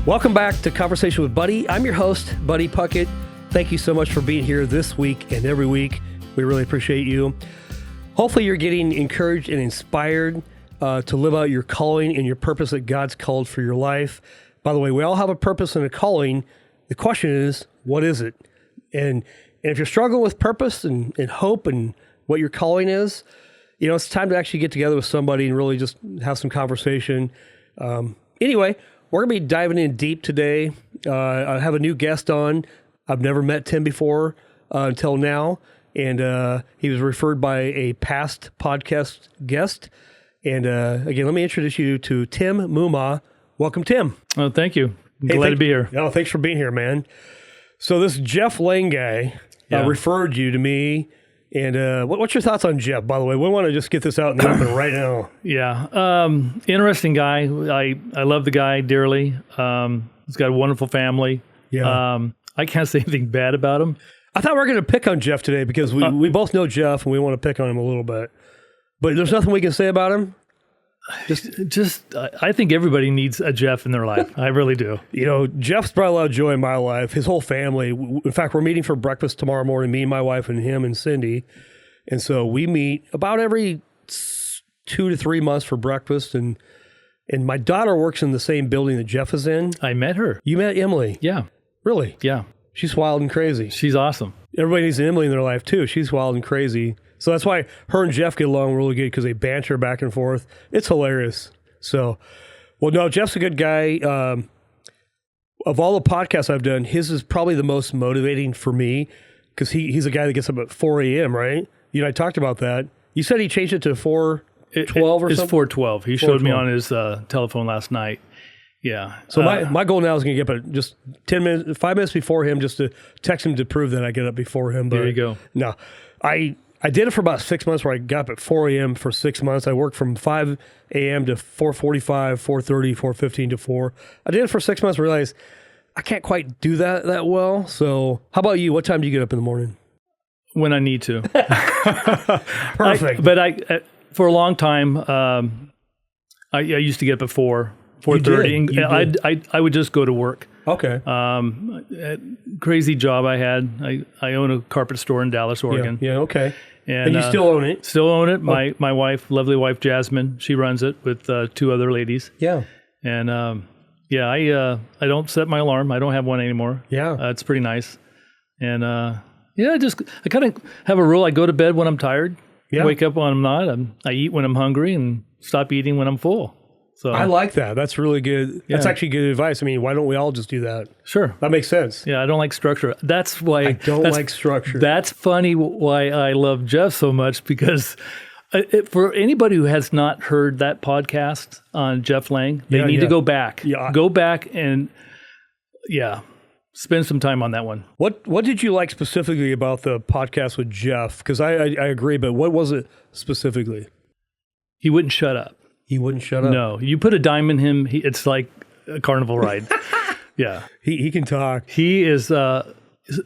Welcome back to Conversation with Buddy. I'm your host, Buddy Puckett. Thank you so much for being here this week and every week. We really appreciate you. Hopefully you're getting encouraged and inspired to live out your calling and your purpose that God's called for your life. By the way, we all have a purpose and a calling. The question is, what is it? And if you're struggling with purpose and hope and what your calling is, you know, it's time to actually get together with somebody and really just have some conversation. Anyway, we're going to be diving in deep today. I have a new guest on. I've never met Tim before until now. And he was referred by a past podcast guest. And again, let me introduce you to Tim Mumma. Welcome, Tim. Oh, thank you. Glad to be here. Oh, thanks for being here, man. So this Jeff Lane guy referred you to me. And what's your thoughts on Jeff, by the way? We want to just get this out in the open right now. Yeah. Interesting guy. I love the guy dearly. He's got a wonderful family. Yeah. I can't say anything bad about him. I thought we were going to pick on Jeff today because we both know Jeff and we want to pick on him a little bit. But there's nothing we can say about him? I think everybody needs a Jeff in their life. I really do. You know, Jeff's brought a lot of joy in my life, his whole family. In fact, we're meeting for breakfast tomorrow morning, me and my wife and him and Cindy. And so we meet about every 2 to 3 months for breakfast. And my daughter works in the same building that Jeff is in. I met her. You met Emily? Yeah. Really? Yeah. She's wild and crazy. She's awesome. Everybody needs an Emily in their life too. She's wild and crazy. So that's why her and Jeff get along really good because they banter back and forth. It's hilarious. So, well, no, Jeff's a good guy. Of all the podcasts I've done, his is probably the most motivating for me because he's a guy that gets up at 4 a.m., right? You and I talked about that. You said he changed it to 4:12 or something? It's 4:12. He showed me on his telephone last night. Yeah. So my goal now is going to get up at just 5 minutes before him just to text him to prove that I get up before him. But there you go. No, I did it for about 6 months where I got up at 4 a.m. for 6 months. I worked from 5 a.m. to 4:45, 4:30, 4:15 to 4. I did it for 6 months and realized I can't quite do that well. So how about you? What time do you get up in the morning? When I need to. Perfect. But for a long time, I used to get up at 4:30. And I would just go to work. Okay. Crazy job I had. I own a carpet store in Dallas, Oregon. Yeah, okay. And you still own it? Still own it. My wife, lovely wife, Jasmine, she runs it with 2 other ladies. Yeah. And I don't set my alarm. I don't have one anymore. Yeah. It's pretty nice. And I kind of have a rule. I go to bed when I'm tired. Yeah. Wake up when I'm not. I eat when I'm hungry and stop eating when I'm full. So I like that. That's really good. Yeah. That's actually good advice. I mean, why don't we all just do that? Sure. That makes sense. Yeah, I don't like structure. That's why I don't like structure. That's funny why I love Jeff so much because for anybody who has not heard that podcast on Jeff Lang, they need to go back. Yeah. Go back and spend some time on that one. What did you like specifically about the podcast with Jeff? Because I agree, but what was it specifically? He wouldn't shut up. He wouldn't shut up? No. You put a dime in him, it's like a carnival ride. Yeah. He can talk. He is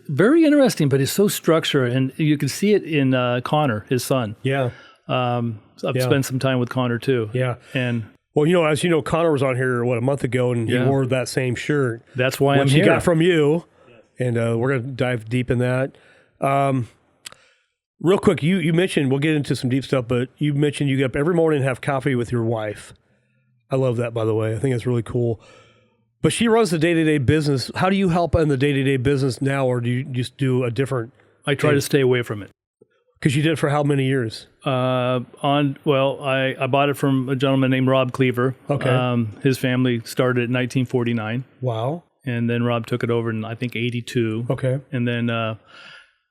very interesting, but he's so structured, and you can see it in Connor, his son. Yeah. I've spent some time with Connor too. Yeah. And well, you know, as you know, Connor was on here, a month ago, and he wore that same shirt. That's why I'm here. Which he got from you, and we're going to dive deep in that. Real quick, you mentioned, we'll get into some deep stuff, but you mentioned you get up every morning and have coffee with your wife. I love that, by the way. I think that's really cool. But she runs the day-to-day business. How do you help in the day-to-day business now, or do you just do a different... I try to stay away from it. Because you did it for how many years? I bought it from a gentleman named Rob Kliever. Okay. His family started in 1949. Wow. And then Rob took it over in, I think, 82. Okay. And then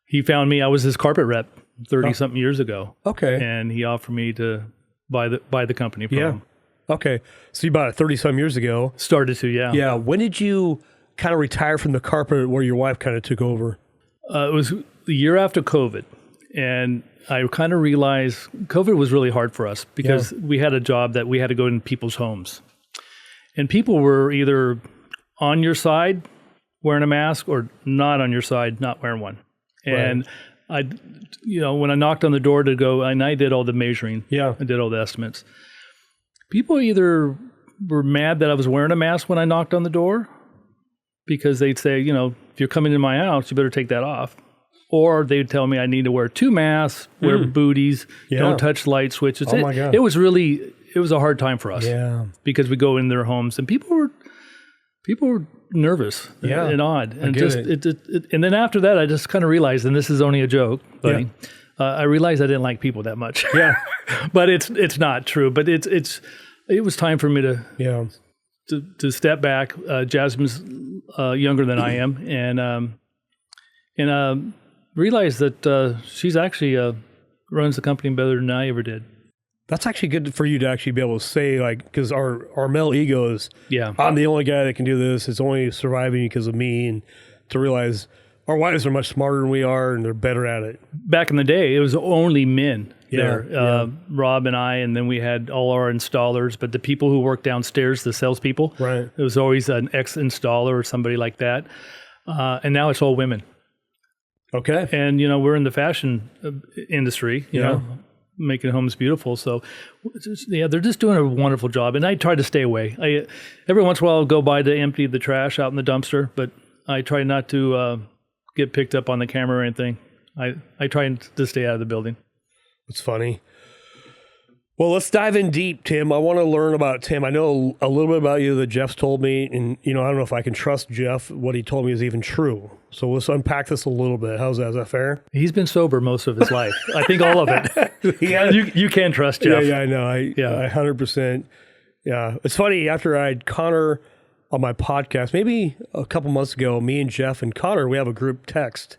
he found me. I was his carpet rep 30-something years ago. Okay. And he offered me to buy the company from him. Okay. So you bought it 30-some years ago. Started to, yeah. Yeah. When did you kind of retire from the carpet where your wife kind of took over? It was the year after COVID. And I kind of realized COVID was really hard for us because we had a job that we had to go in people's homes. And people were either on your side wearing a mask or not on your side not wearing one. And when I knocked on the door to go, and I did all the measuring. Yeah. I did all the estimates. People either were mad that I was wearing a mask when I knocked on the door, because they'd say, if you're coming in my house, you better take that off. Or they'd tell me I need to wear 2 masks, wear booties, don't touch light switches. Oh my God. It was a hard time for us. Yeah. Because we go in their homes and people were nervous and odd. And and then after that, I just kind of realized, and this is only a joke, buddy. Yeah. I realized I didn't like people that much. Yeah. But it's not true. But it was time for me to step back. Jasmine's younger than I am, and realized that she's actually runs the company better than I ever did. That's actually good for you to actually be able to say, like, because our male ego is, I'm the only guy that can do this. It's only surviving because of me, and to realize our wives are much smarter than we are, and they're better at it. Back in the day, it was only men there. Rob and I, and then we had all our installers, but the people who worked downstairs, the salespeople, right? It was always an ex-installer or somebody like that. And now it's all women. Okay. And, we're in the fashion industry, you know, making homes beautiful. So, they're just doing a wonderful job. And I try to stay away. Every once in a while, I'll go by to empty the trash out in the dumpster, but I try not to get picked up on the camera or anything. I try to stay out of the building. It's funny. Well, let's dive in deep, Tim. I want to learn about Tim. I know a little bit about you that Jeff's told me, and, I don't know if I can trust Jeff. What he told me is even true. So let's unpack this a little bit. How's that? Is that fair? He's been sober most of his life. I think all of it. You can trust Jeff. Yeah, I know. I 100%. Yeah. It's funny, after I had Connor on my podcast, maybe a couple months ago, me and Jeff and Connor, we have a group text.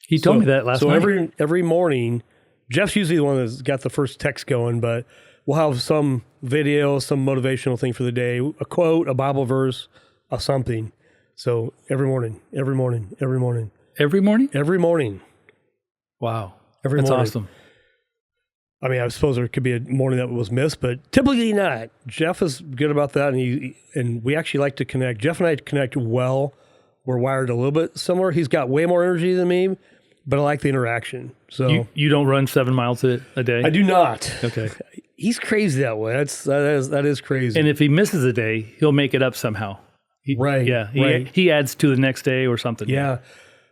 He told me that last night. So every morning, Jeff's usually the one that's got the first text going, but we'll have some video, some motivational thing for the day, a quote, a Bible verse, or something. So every morning. Every morning? Every morning. Wow. That's morning. Awesome. I mean, I suppose there could be a morning that was missed, but typically not. Jeff is good about that, and we actually like to connect. Jeff and I connect well. We're wired a little bit similar. He's got way more energy than me, but I like the interaction. So you don't run 7 miles a day? I do not. Okay. He's crazy that way. That is crazy. And if he misses a day, he'll make it up somehow. Right. Yeah. Right. He adds to the next day or something. Yeah.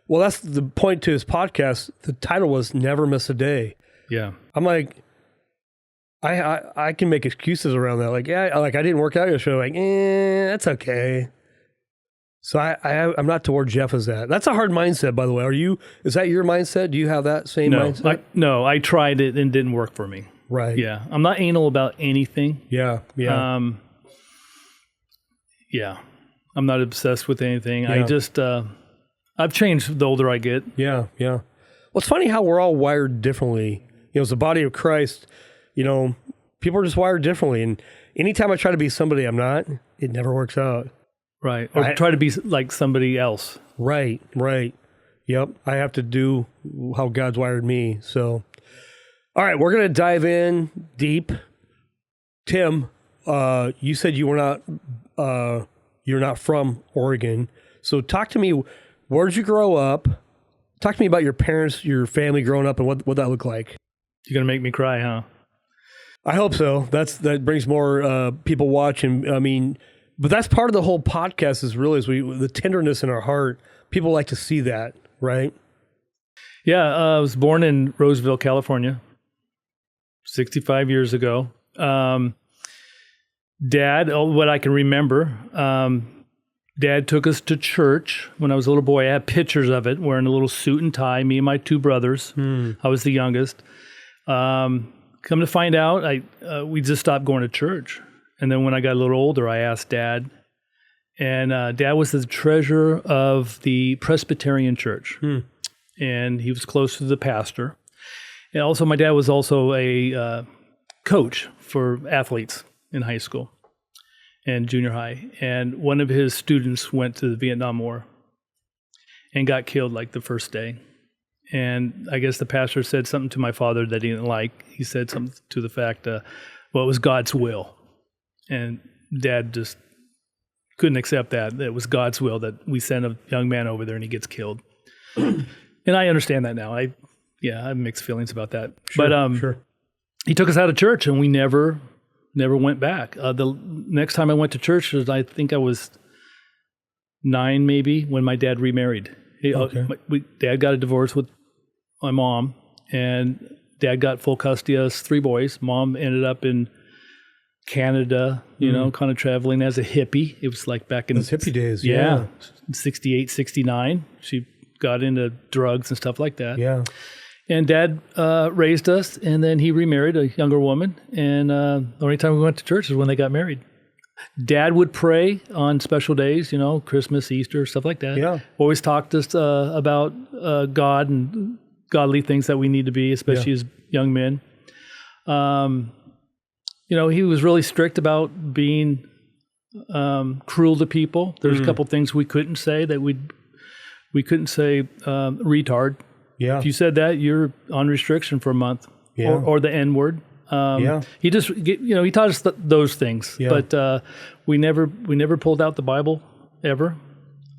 Well, that's the point to his podcast. The title was "Never Miss a Day." Yeah. I'm like, I can make excuses around that. Like, I didn't work out yesterday. Like, that's okay. So I'm not to where Jeff is at. That's a hard mindset, by the way. Is that your mindset? Do you have that same mindset? No, I tried it and it didn't work for me. Right. Yeah. I'm not anal about anything. Yeah. I'm not obsessed with anything. Yeah. I just, I've changed the older I get. Yeah. Yeah. Well, it's funny how we're all wired differently. As the body of Christ, people are just wired differently. And anytime I try to be somebody I'm not, it never works out. Right. Or try to be like somebody else. Right. Yep. I have to do how God's wired me. So, all right, we're going to dive in deep. Tim, you said you're not from Oregon. So talk to me, where did you grow up? Talk to me about your parents, your family growing up, and what that looked like. You're going to make me cry, huh? I hope so. That brings more people watching. But that's part of the whole podcast is the tenderness in our heart. People like to see that, right? Yeah, I was born in Roseville, California, 65 years ago. Dad, what I can remember, Dad took us to church when I was a little boy. I have pictures of it, wearing a little suit and tie, me and my 2 brothers. I was the youngest. Come to find out, we just stopped going to church. And then when I got a little older, I asked Dad. And Dad was the treasurer of the Presbyterian Church. And he was close to the pastor. And also, my dad was also a coach for athletes in high school and junior high. And one of his students went to the Vietnam War and got killed like the first day. And I guess the pastor said something to my father that he didn't like. He said something to the fact, it was God's will. And Dad just couldn't accept that. It was God's will that we send a young man over there and he gets killed. And I understand that now. I have mixed feelings about that. Sure, but sure. He took us out of church and we never went back. The next time I went to church, I think I was 9 maybe when my dad remarried. Dad got a divorce with my mom, and Dad got full custody of us 3 boys. Mom ended up in Canada, kind of traveling as a hippie. It was like back in those hippie days. 68, 69. She got into drugs and stuff like that. Yeah. And Dad raised us, and then he remarried a younger woman. And the only time we went to church is when they got married. Dad would pray on special days, Christmas, Easter, stuff like that. Yeah. Always talked to us about God and godly things that we need to be, especially as young men. He was really strict about being cruel to people. There's a couple things we couldn't say that we couldn't say retard. Yeah. If you said that, you're on restriction for a month. Yeah. Or the N word. He just, he taught us those things, but we never pulled out the Bible ever.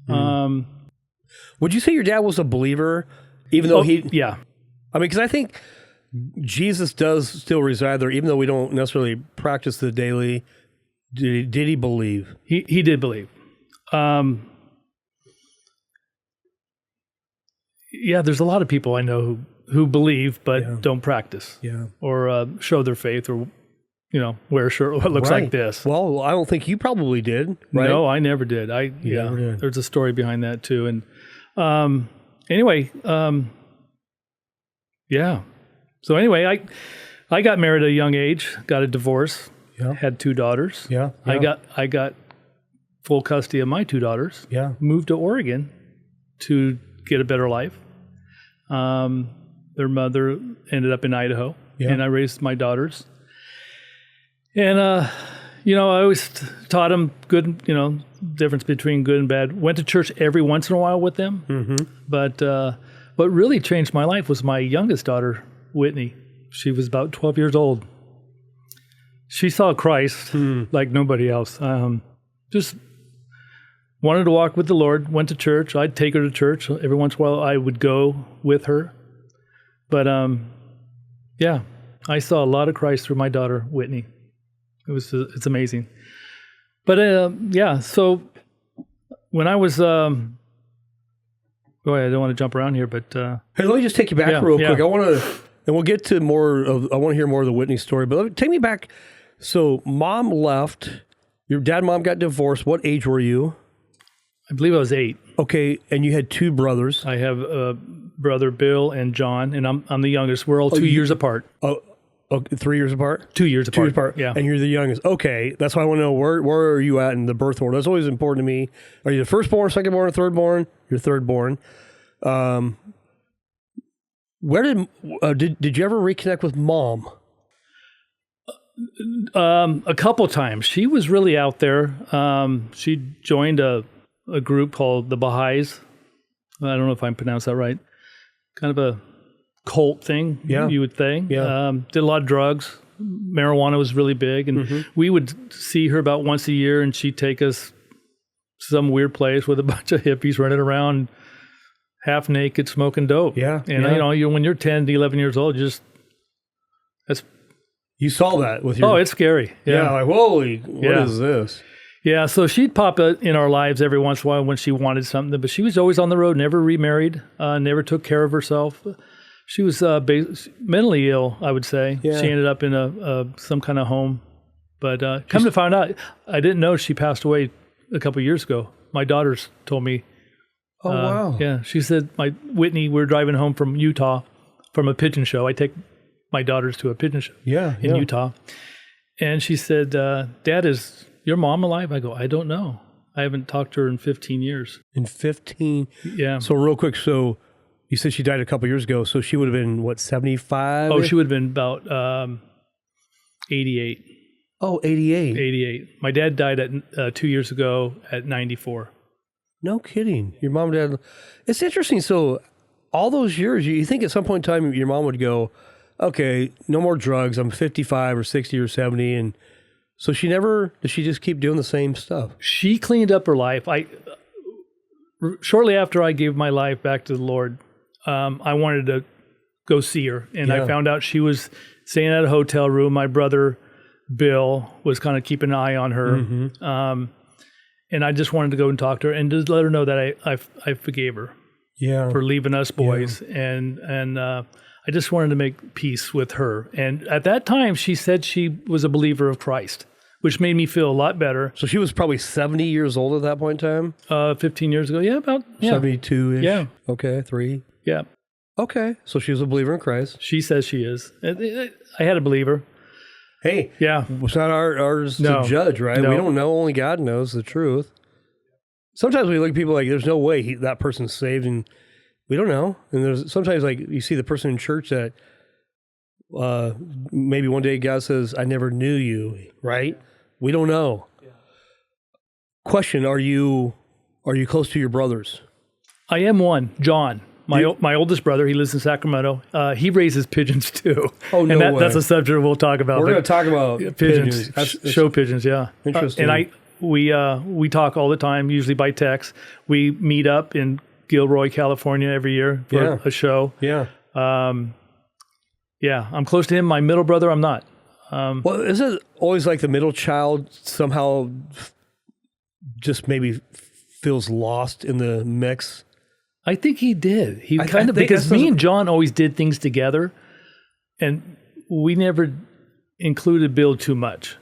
Would you say your dad was a believer, even though Yeah. I mean, because I think Jesus does still reside there, even though we don't necessarily practice the daily. Did he believe? He did believe. There's a lot of people I know who believe but don't practice. Yeah. Or show their faith, or wear a shirt that looks like this. Well, I don't think you probably did. Right? No, I never did. Never did. There's a story behind that too. And anyway, So anyway, I got married at a young age, got a divorce, had 2 daughters. Yeah. I got full custody of my 2 daughters. Yeah. Moved to Oregon to get a better life. Their mother ended up in Idaho, and I raised my daughters. And I always taught them good, difference between good and bad. Went to church every once in a while with them. Mm-hmm. But what really changed my life was my youngest daughter, Whitney. She was about 12 years old. She saw Christ like nobody else. Just wanted to walk with the Lord, went to church. I'd take her to church. Every once in a while I would go with her. But I saw a lot of Christ through my daughter, Whitney. It's amazing. But so when I was go ahead, I don't want to jump around here, but hey, let me just take you back real quick. I want to, and we'll get to more of. I want to hear more of the Whitney story, but take me back. So, Mom left. Your dad and Mom got divorced. What age were you? I believe I was 8. Okay, and you had 2 brothers. I have brother Bill and John, and I'm the youngest. We're all 2 years apart. Oh, 3 years apart. 2 years apart. 2 years apart. Yeah, and you're the youngest. Okay, that's why I want to know where are you at in the birth order. That's always important to me. Are you the firstborn, secondborn, or thirdborn? You're thirdborn. Where did you ever reconnect with Mom? A couple times. She was really out there. She joined a group called the Baha'is. I don't know if I pronounced that right. Kind of a cult thing, you would think. Yeah. Did a lot of drugs. Marijuana was really big. And we would see her about once a year, and she'd take us some weird place with a bunch of hippies running around half naked smoking dope. Yeah. And when you're 10 to 11 years old, you saw that with your... Oh, it's scary. Yeah, like, holy, what is this? Yeah, so she'd pop in our lives every once in a while when she wanted something, but she was always on the road, never remarried, never took care of herself. She was mentally ill, I would say. Yeah. She ended up in some kind of home. But come to find out, I didn't know she passed away a couple of years ago. My daughters told me. Oh, wow. Yeah, she said, Whitney, we're driving home from Utah from a pigeon show. I take my daughters to a pigeon show in Utah. And she said, Dad, is your mom alive? I go, I don't know. I haven't talked to her in 15 years. In 15? Yeah. So real quick, so you said she died a couple years ago. So she would have been, what, 75? Oh, she would have been about 88. Oh, 88. 88. My dad died at 2 years ago at 94. No kidding. Your mom and dad. It's interesting. So all those years, you think at some point in time your mom would go, okay, no more drugs. I'm 55 or 60 or 70. And so did she just keep doing the same stuff? She cleaned up her life. Shortly after I gave my life back to the Lord, I wanted to go see her. And I found out she was staying at a hotel room. My brother, Bill, was kind of keeping an eye on her. And I just wanted to go and talk to her and just let her know that I forgave her for leaving us boys. Yeah. And I just wanted to make peace with her. And at that time, she said she was a believer of Christ, which made me feel a lot better. So she was probably 70 years old at that point in time? 15 years ago. Yeah, about 72-ish? Yeah. Okay, 3. Yeah. Okay, so she was a believer in Christ. She says she is. I had a believer. Hey, yeah, it's not ours to judge, right? No. We don't know. Only God knows the truth. Sometimes we look at people like, there's no way that person's saved, and we don't know. And there's sometimes like you see the person in church that maybe one day God says, I never knew you, right? We don't know. Yeah. Question, are you close to your brothers? I am one, John. My oldest brother, he lives in Sacramento. He raises pigeons too. Oh, no way. That's a subject we'll talk about. We're going to talk about pigeons. Show pigeons, yeah. Interesting. And we talk all the time, usually by text. We meet up in Gilroy, California every year for a show. Yeah. Yeah, I'm close to him. My middle brother, I'm not. Well, is it always like the middle child somehow just maybe feels lost in the mix? I think he did. He kind of, because me and John always did things together, and we never included Bill too much.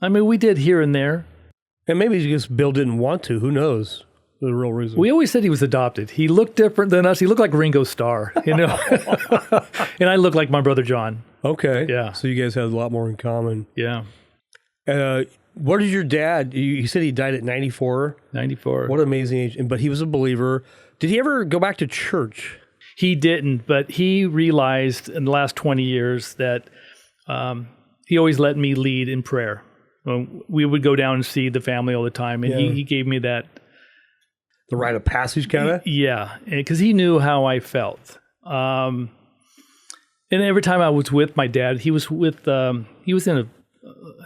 I mean, we did here and there. And maybe just Bill didn't want to. Who knows the real reason? We always said he was adopted. He looked different than us. He looked like Ringo Starr, you know. And I looked like my brother John. Okay. Yeah. So you guys had a lot more in common. Yeah. What did your dad, you said he died at 94? 94. What an amazing age. But he was a believer. Did he ever go back to church? He didn't, but he realized in the last 20 years that he always let me lead in prayer. We would go down and see the family all the time, and he gave me that. The rite of passage, kind of? Yeah, because he knew how I felt. And every time I was with my dad, he was in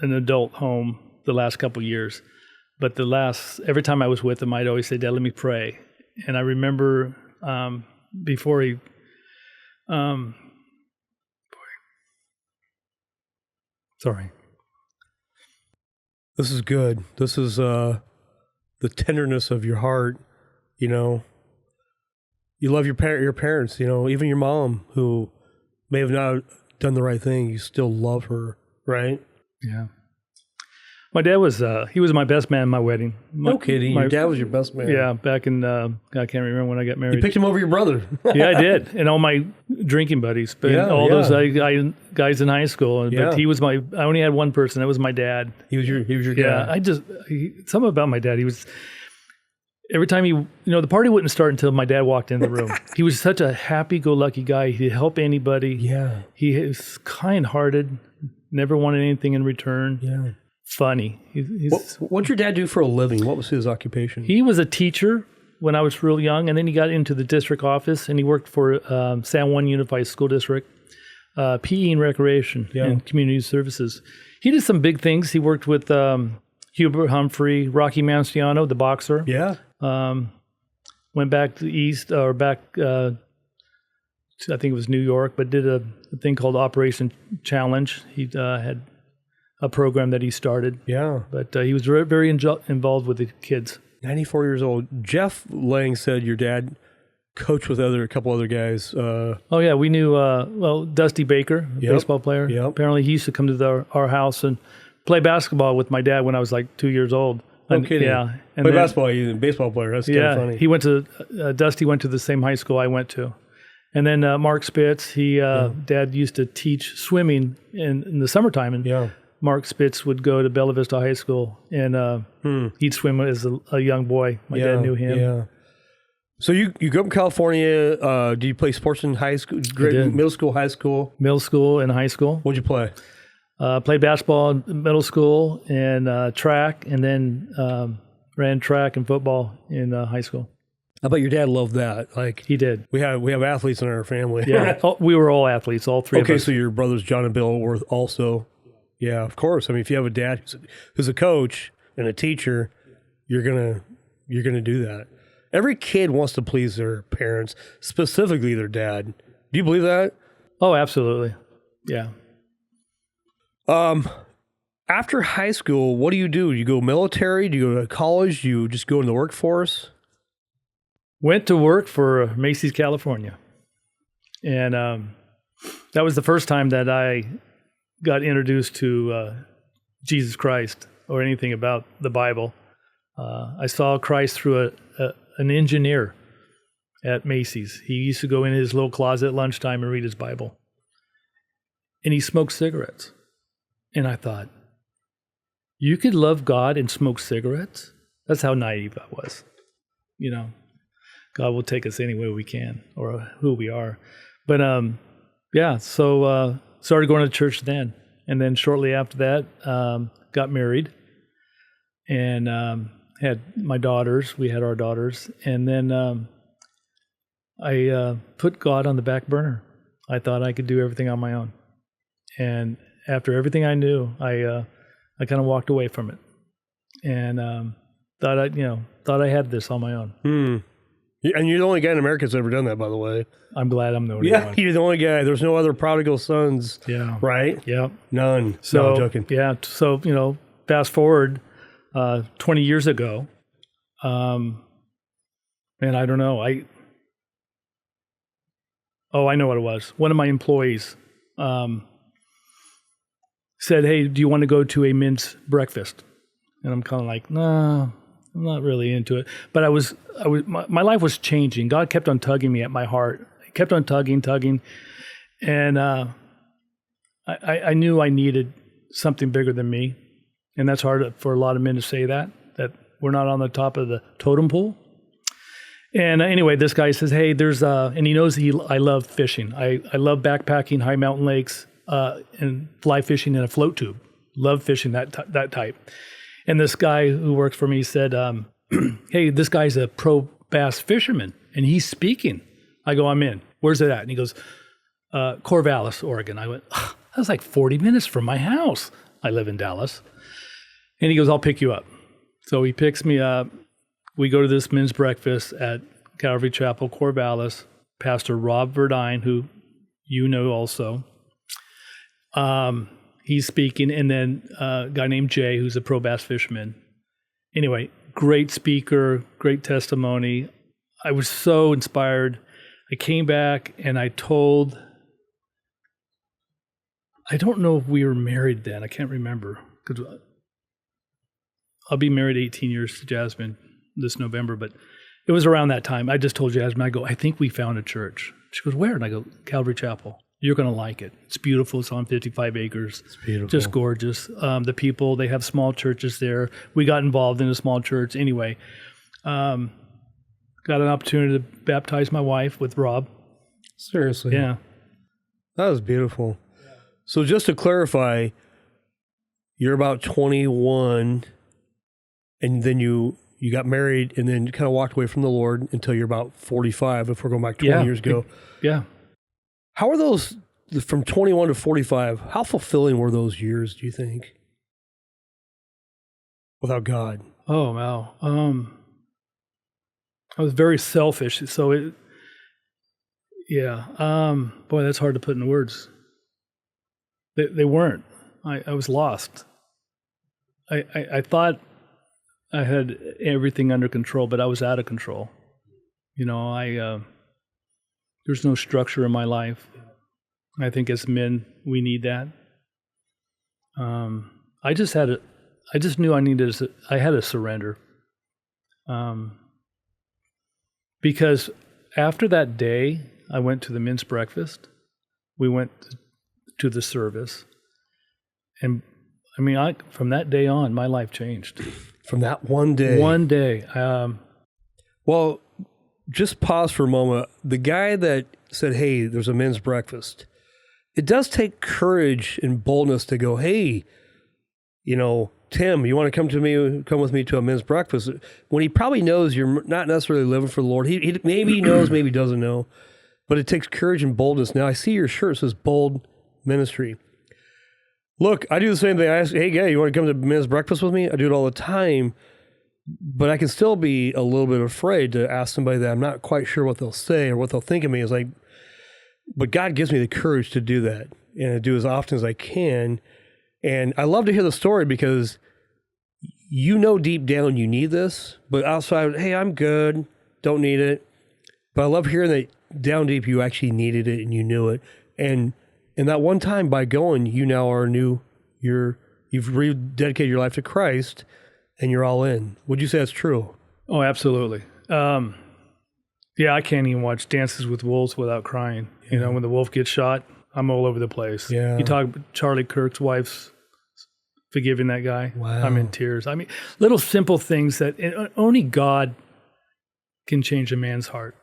an adult home the last couple of years. But every time I was with him, I'd always say, Dad, let me pray. And I remember before he, sorry. This is good. This is the tenderness of your heart. You know, you love your parents. You know, even your mom, who may have not done the right thing, you still love her, right? Yeah. My dad was, he was my best man at my wedding. No kidding. Your dad was your best man. Yeah, back in, I can't remember when I got married. You picked him over your brother. Yeah, I did. And all my drinking buddies. But those guys in high school. But he was I only had one person. That was my dad. He was your guy. Yeah, something about my dad. He was, every time the party wouldn't start until my dad walked in the room. He was such a happy-go-lucky guy. He'd help anybody. Yeah. He was kind-hearted, never wanted anything in return. Yeah. Funny. What'd your dad do for a living? What was his occupation? He was a teacher when I was real young, and then he got into the district office, and he worked for San Juan Unified School District, PE and Recreation and Community Services. He did some big things. He worked with Hubert Humphrey, Rocky Manciano, the boxer. Yeah. Went back to the East, or back, I think it was New York, but did a thing called Operation Challenge. He had a program that he started. Yeah. But he was very involved with the kids. 94 years old. Jeff Lang said your dad coached with a couple other guys. Oh, yeah. We knew, Dusty Baker, a baseball player. Yep. Apparently he used to come to our house and play basketball with my dad when I was like 2 years old. No kidding. Yeah. And play basketball, he's a baseball player. That's kind of funny. He went to, Dusty went to the same high school I went to. And then Mark Spitz, Dad used to teach swimming in the summertime. And Mark Spitz would go to Bella Vista High School, and he'd swim as a young boy. My dad knew him. Yeah. So you grew up in California. Did you play sports in high school, middle school, high school? Middle school and high school. What'd you play? Played basketball in middle school and track, and then ran track and football in high school. I bet your dad loved that. Like he did. We have athletes in our family. Yeah, we were all athletes, all three of us. Okay, so your brothers John and Bill were also. Yeah, of course. I mean, if you have a dad who's a coach and a teacher, you're gonna do that. Every kid wants to please their parents, specifically their dad. Do you believe that? Oh, absolutely. Yeah. After high school, what do? You go military? Do you go to college? Do you just go in the workforce? Went to work for Macy's, California. And that was the first time that I got introduced to Jesus Christ or anything about the Bible. I saw Christ through an engineer at Macy's. He used to go in his little closet at lunchtime and read his Bible. And he smoked cigarettes. And I thought, you could love God and smoke cigarettes? That's how naive I was. You know, God will take us any way we can or who we are. But so started going to church then. And then shortly after that, got married and had my daughters. We had our daughters. And then I put God on the back burner. I thought I could do everything on my own. And after everything I knew, I kind of walked away from it, and thought I had this on my own. And you're the only guy in America that's ever done that, by the way. I'm glad I'm the only one. You're the only guy. There's no other prodigal sons. Yeah. Right. Yeah. None. So no, I'm joking. Yeah. So fast forward 20 years ago, and I don't know. I know what it was. One of my employees said, "Hey, do you want to go to a men's breakfast?" And I'm kind of like, "Nah, I'm not really into it." But my life was changing. God kept on tugging me at my heart. He kept on tugging, and I knew I needed something bigger than me. And that's hard for a lot of men to say that we're not on the top of the totem pole. And anyway, this guy says, "Hey, there's and he knows I love fishing. I love backpacking high mountain lakes and fly fishing in a float tube. Love fishing that type." And this guy who works for me said, "Hey, this guy's a pro bass fisherman and he's speaking." I go, "I'm in. Where's it at?" And he goes, "Corvallis, Oregon." I went, "That's like 40 minutes from my house. I live in Dallas." And he goes, "I'll pick you up." So he picks me up. We go to this men's breakfast at Calvary Chapel, Corvallis. Pastor Rob Verdine, who you know also, he's speaking, and then a guy named Jay, who's a pro bass fisherman. Anyway, great speaker, great testimony. I was so inspired. I came back and I don't know if we were married then. I can't remember, because I'll be married 18 years to Jasmine this November, but it was around that time. I just told Jasmine, I go, "I think we found a church." She goes, "Where?" And I go, "Calvary Chapel. You're going to like it. It's beautiful. It's on 55 acres. It's beautiful. Just gorgeous. The people, they have small churches there. We got involved in a small church. Anyway, got an opportunity to baptize my wife with Rob. Seriously? Yeah. That was beautiful. Yeah. So just to clarify, you're about 21, and then you got married and then kind of walked away from the Lord until you're about 45, if we're going back 20 years ago. Yeah. How are those, from 21 to 45, how fulfilling were those years, do you think, without God? Oh, wow. I was very selfish. So boy, that's hard to put into words. They weren't. I was lost. I thought I had everything under control, but I was out of control. There's no structure in my life. I think as men, we need that. I just knew I had to surrender. Because after that day, I went to the men's breakfast. We went to the service. And from that day on, my life changed. From that one day? One day. Well, just pause for a moment. The guy that said, "Hey, there's a men's breakfast," it does take courage and boldness to go, "Hey, Tim, you want to come with me to a men's breakfast?" When he probably knows you're not necessarily living for the Lord. He maybe he knows, maybe he doesn't know. But it takes courage and boldness. Now, I see your shirt says Bold Ministry. Look, I do the same thing. I ask, "Hey, guy, you want to come to men's breakfast with me?" I do it all the time. But I can still be a little bit afraid to ask somebody that I'm not quite sure what they'll say or what they'll think of me. It's like, but God gives me the courage to do that and to do as often as I can. And I love to hear the story because you know deep down you need this, but outside, hey, I'm good, don't need it. But I love hearing that down deep you actually needed it and you knew it. And that one time by going, you now are you've rededicated your life to Christ and you're all in. Would you say that's true? Oh, absolutely. Yeah, I can't even watch Dances with Wolves without crying. Yeah. You know, when the wolf gets shot, I'm all over the place. Yeah. You talk about Charlie Kirk's wife's forgiving that guy. Wow. I'm in tears. I mean, little simple things that only God can change a man's heart.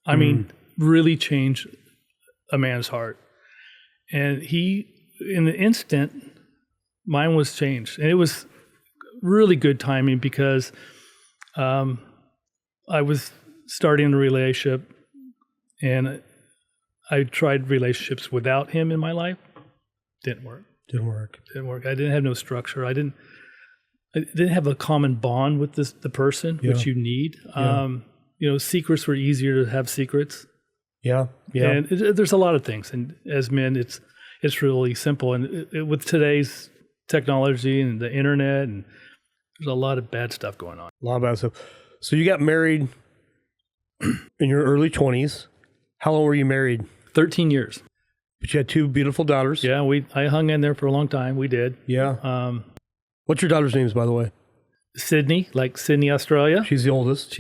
I mean, really change a man's heart. And in the instant, mine was changed. And it was really good timing because I was starting a relationship and I tried relationships without him in my life. Didn't work. I didn't have no structure. I didn't have a common bond with the person, which you need. You know, secrets were easier to have secrets. Yeah. And there's a lot of things. And as men, it's really simple. And with today's technology and the internet, and there's a lot of bad stuff going on. A lot of bad stuff. So you got married in your early 20s. How long were you married? 13 years. But you had 2 beautiful daughters. Yeah, I hung in there for a long time. We did. Yeah. What's your daughter's names, by the way? Sydney, like Sydney, Australia. She's the oldest.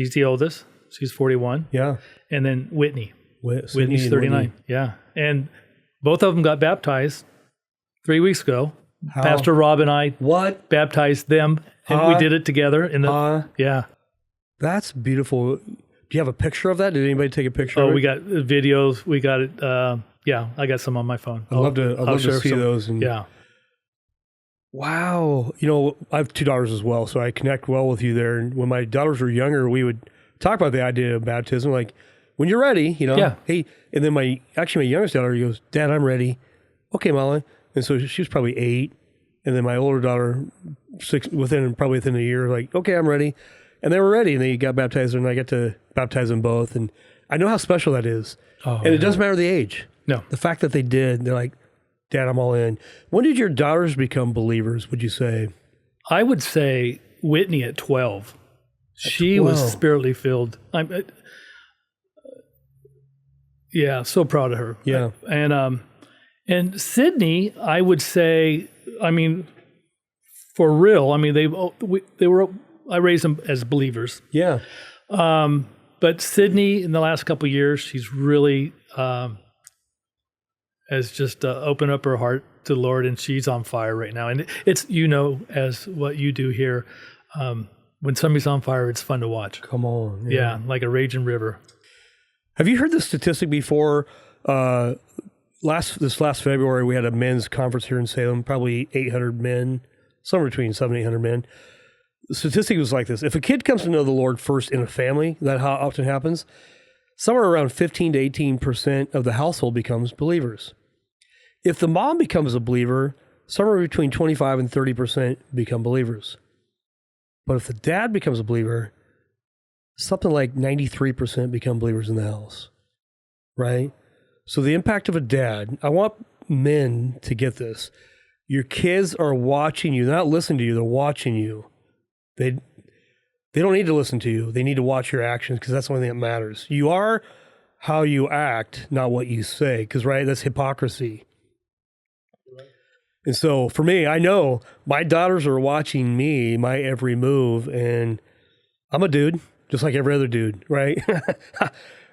She's 41. Yeah. And then Whitney. Whitney's 39. Whitney. Yeah. And both of them got baptized 3 weeks ago. How? Pastor Rob and I baptized them, and we did it together. Yeah. That's beautiful. Do you have a picture of that? Did anybody take a picture of it? Oh, we got videos. We got it. Yeah, I got some on my phone. I'd love to see those. And yeah. Wow. You know, I have 2 daughters as well, so I connect well with you there. And when my daughters were younger, we would talk about the idea of baptism, like, when you're ready, you know, hey, and then my youngest daughter goes, Dad, I'm ready. Okay, Molly. And so she was probably 8. And then my older daughter, 6, within a year, like, okay, I'm ready. And they were ready, and they got baptized, and I got to baptize them both. And I know how special that is. And it doesn't matter the age. No. The fact that they did, they're like, Dad, I'm all in. When did your daughters become believers, would you say? I would say Whitney at 12. She was spiritually filled. Yeah, so proud of her. Yeah. And Sydney, I would say, I mean, for real, I mean, they were, I raised them as believers. Yeah. But Sydney, in the last couple of years, she's really has just opened up her heart to the Lord, and she's on fire right now. And it's, you know, as what you do here, when somebody's on fire, it's fun to watch. Come on. Yeah, like a raging river. Have you heard the statistic before? This last February, we had a men's conference here in Salem, probably 800 men, somewhere between 700 and 800 men. The statistic was like this. If a kid comes to know the Lord first in a family, that how often happens, somewhere around 15 to 18% of the household becomes believers. If the mom becomes a believer, somewhere between 25 and 30% become believers. But if the dad becomes a believer, something like 93% become believers in the house, right? So the impact of a dad, I want men to get this. Your kids are watching you. They're not listening to you. They're watching you. They don't need to listen to you. They need to watch your actions because that's the only thing that matters. You are how you act, not what you say, because, right, that's hypocrisy. And so for me, I know my daughters are watching me, my every move, and I'm a dude, just like every other dude, right?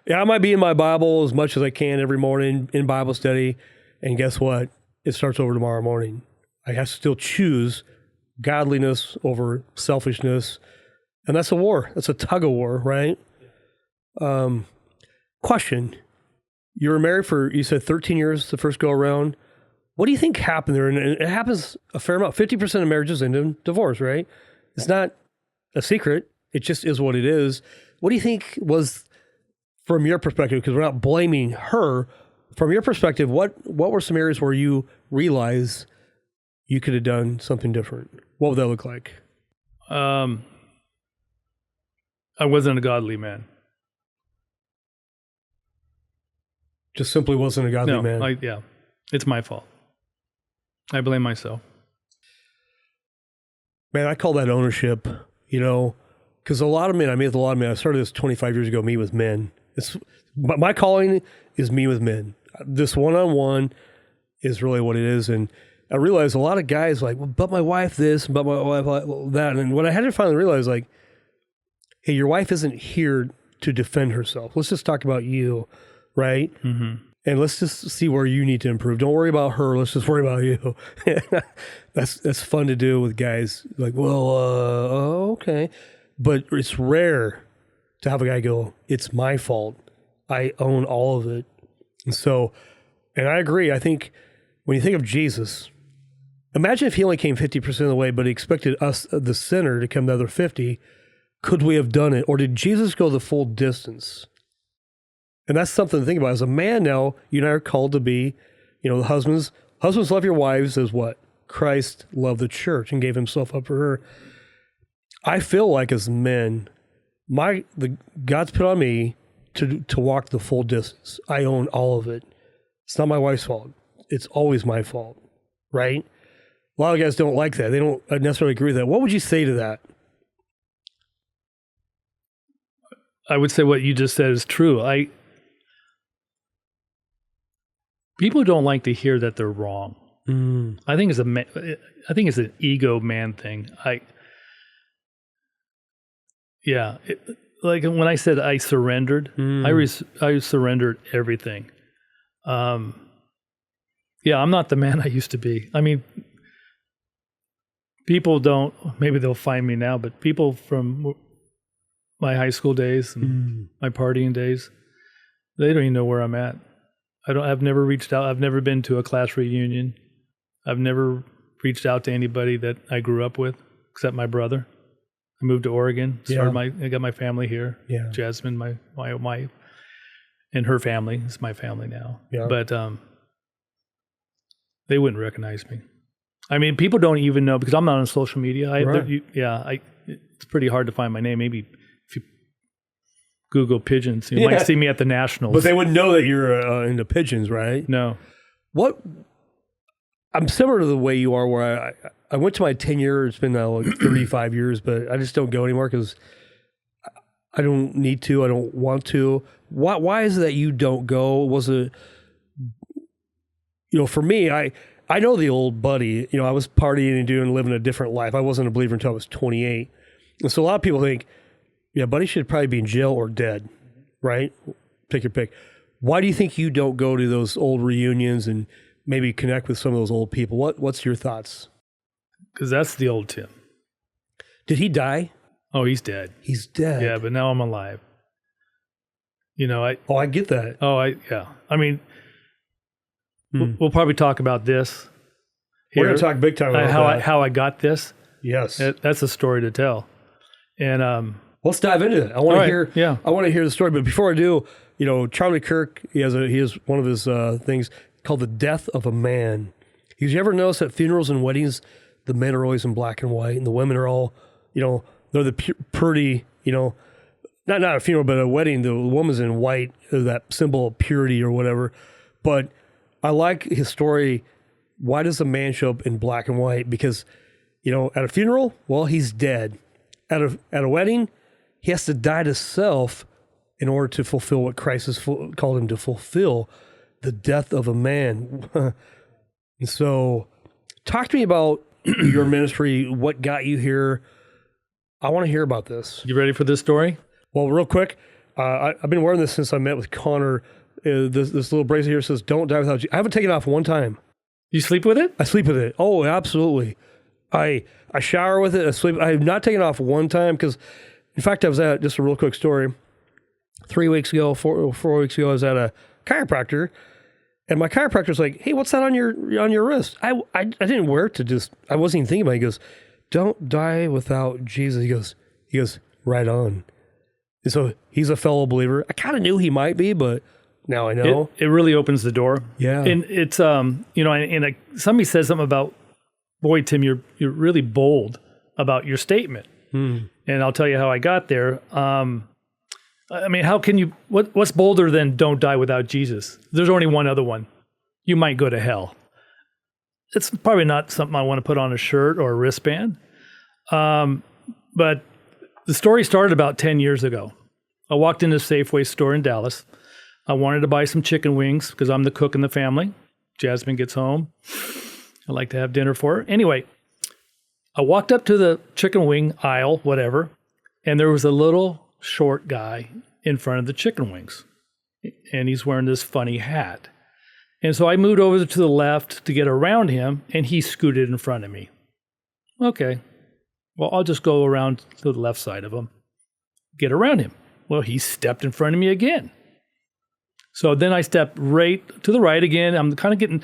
Yeah, I might be in my Bible as much as I can every morning in Bible study, and guess what? It starts over tomorrow morning. I have to still choose godliness over selfishness, and that's a war. That's a tug of war, right? Question. You were married for, you said 13 years the first go around. What do you think happened there? And it happens a fair amount. 50% of marriages end in divorce, right? It's not a secret. It just is what it is. What do you think was, from your perspective, because we're not blaming her, from your perspective, what were some areas where you realize you could have done something different? What would that look like? I wasn't a godly man. Just simply wasn't a godly man. Yeah, it's my fault. I blame myself. Man, I call that ownership, because a lot of men, I meet with a lot of men. I started this 25 years ago, meet with men. My calling is meet with men. This one-on-one is really what it is. And I realized a lot of guys like, well, but my wife this, but my wife that. And what I had to finally realize, like, hey, your wife isn't here to defend herself. Let's just talk about you, right? Mm-hmm. And let's just see where you need to improve. Don't worry about her. Let's just worry about you. That's fun to do with guys. Like, well, okay. But it's rare to have a guy go, it's my fault. I own all of it. And I agree. I think when you think of Jesus, imagine if he only came 50% of the way, but he expected us, the sinner, to come the other 50. Could we have done it? Or did Jesus go the full distance? And that's something to think about. As a man now, you and I are called to be, the husbands love your wives as what? Christ loved the church and gave himself up for her. I feel like as men, God's put on me to walk the full distance. I own all of it. It's not my wife's fault. It's always my fault, right? A lot of guys don't like that. They don't necessarily agree with that. What would you say to that? I would say what you just said is true. People don't like to hear that they're wrong. I think it's an ego man thing. Like when I said I surrendered, I surrendered everything. I'm not the man I used to be. I mean, people don't. Maybe they'll find me now, but people from my high school days and my partying days, they don't even know where I'm at. I've never reached out. I've never been to a class reunion. I've never reached out to anybody that I grew up with, except my brother. I moved to Oregon. I got my family here. Yeah. Jasmine, my wife, and her family. It's my family now. Yeah. But they wouldn't recognize me. I mean, people don't even know because I'm not on social media. It's pretty hard to find my name. Maybe if you Google pigeons, you might see me at the Nationals. But they wouldn't know that you're into pigeons, right? No. I'm similar to the way you are, where I went to my 10-year. It's been now like 35 years, but I just don't go anymore because I don't need to. I don't want to. Why is it that you don't go? Was it, for me, I know the old buddy. I was partying and living a different life. I wasn't a believer until I was 28. And so a lot of people think, yeah, buddy should probably be in jail or dead, right? Pick your pick. Why do you think you don't go to those old reunions and maybe connect with some of those old people? What's your thoughts? Because that's the old Tim. Did he die? Oh, he's dead. He's dead. Yeah, but now I'm alive. I get that. I mean, we'll probably talk about this. We're going to talk big time about how I got this. Yes. That's a story to tell. And let's dive into it. I want to hear. Yeah. I want to hear the story, but before I do, Charlie Kirk, he has one of his things called the death of a man. Because you ever notice at funerals and weddings, the men are always in black and white, and the women are all, they're the pretty, not a funeral, but a wedding. The woman's in white, that symbol of purity or whatever. But I like his story. Why does a man show up in black and white? Because, at a funeral, well, he's dead. At a wedding, he has to die to self in order to fulfill what Christ has called him to fulfill, the death of a man. And so talk to me about your ministry, what got you here. I want to hear about this. You ready for this story? Well, real quick, I've been wearing this since I met with Connor. This little bracelet here says, "Don't die without Jesus." I haven't taken it off one time. You sleep with it? I sleep with it. Oh, absolutely. I shower with it. I sleep. I have not taken it off one time because, in fact, I was at, just a real quick story, 4 weeks ago, I was at a chiropractor, and my chiropractor's like, "Hey, what's that on your wrist?" I didn't wear it I wasn't even thinking about it. He goes, "Don't die without Jesus." He goes, "Right on." And so he's a fellow believer. I kind of knew he might be, but now I know. It really opens the door. Yeah. And it's, somebody says something about, boy, Tim, you're really bold about your statement. And I'll tell you how I got there. I mean, how can you, what's bolder than don't die without Jesus? There's only one other one. You might go to hell. It's probably not something I want to put on a shirt or a wristband. But the story started about 10 years ago. I walked into a Safeway store in Dallas. I wanted to buy some chicken wings because I'm the cook in the family. Jasmine gets home. I like to have dinner for her. Anyway, I walked up to the chicken wing aisle, whatever, and there was a little short guy in front of the chicken wings. And he's wearing this funny hat. And so I moved over to the left to get around him, and he scooted in front of me. Okay, well, I'll just go around to the left side of him, get around him. Well, he stepped in front of me again. So then I stepped right to the right again. I'm kind of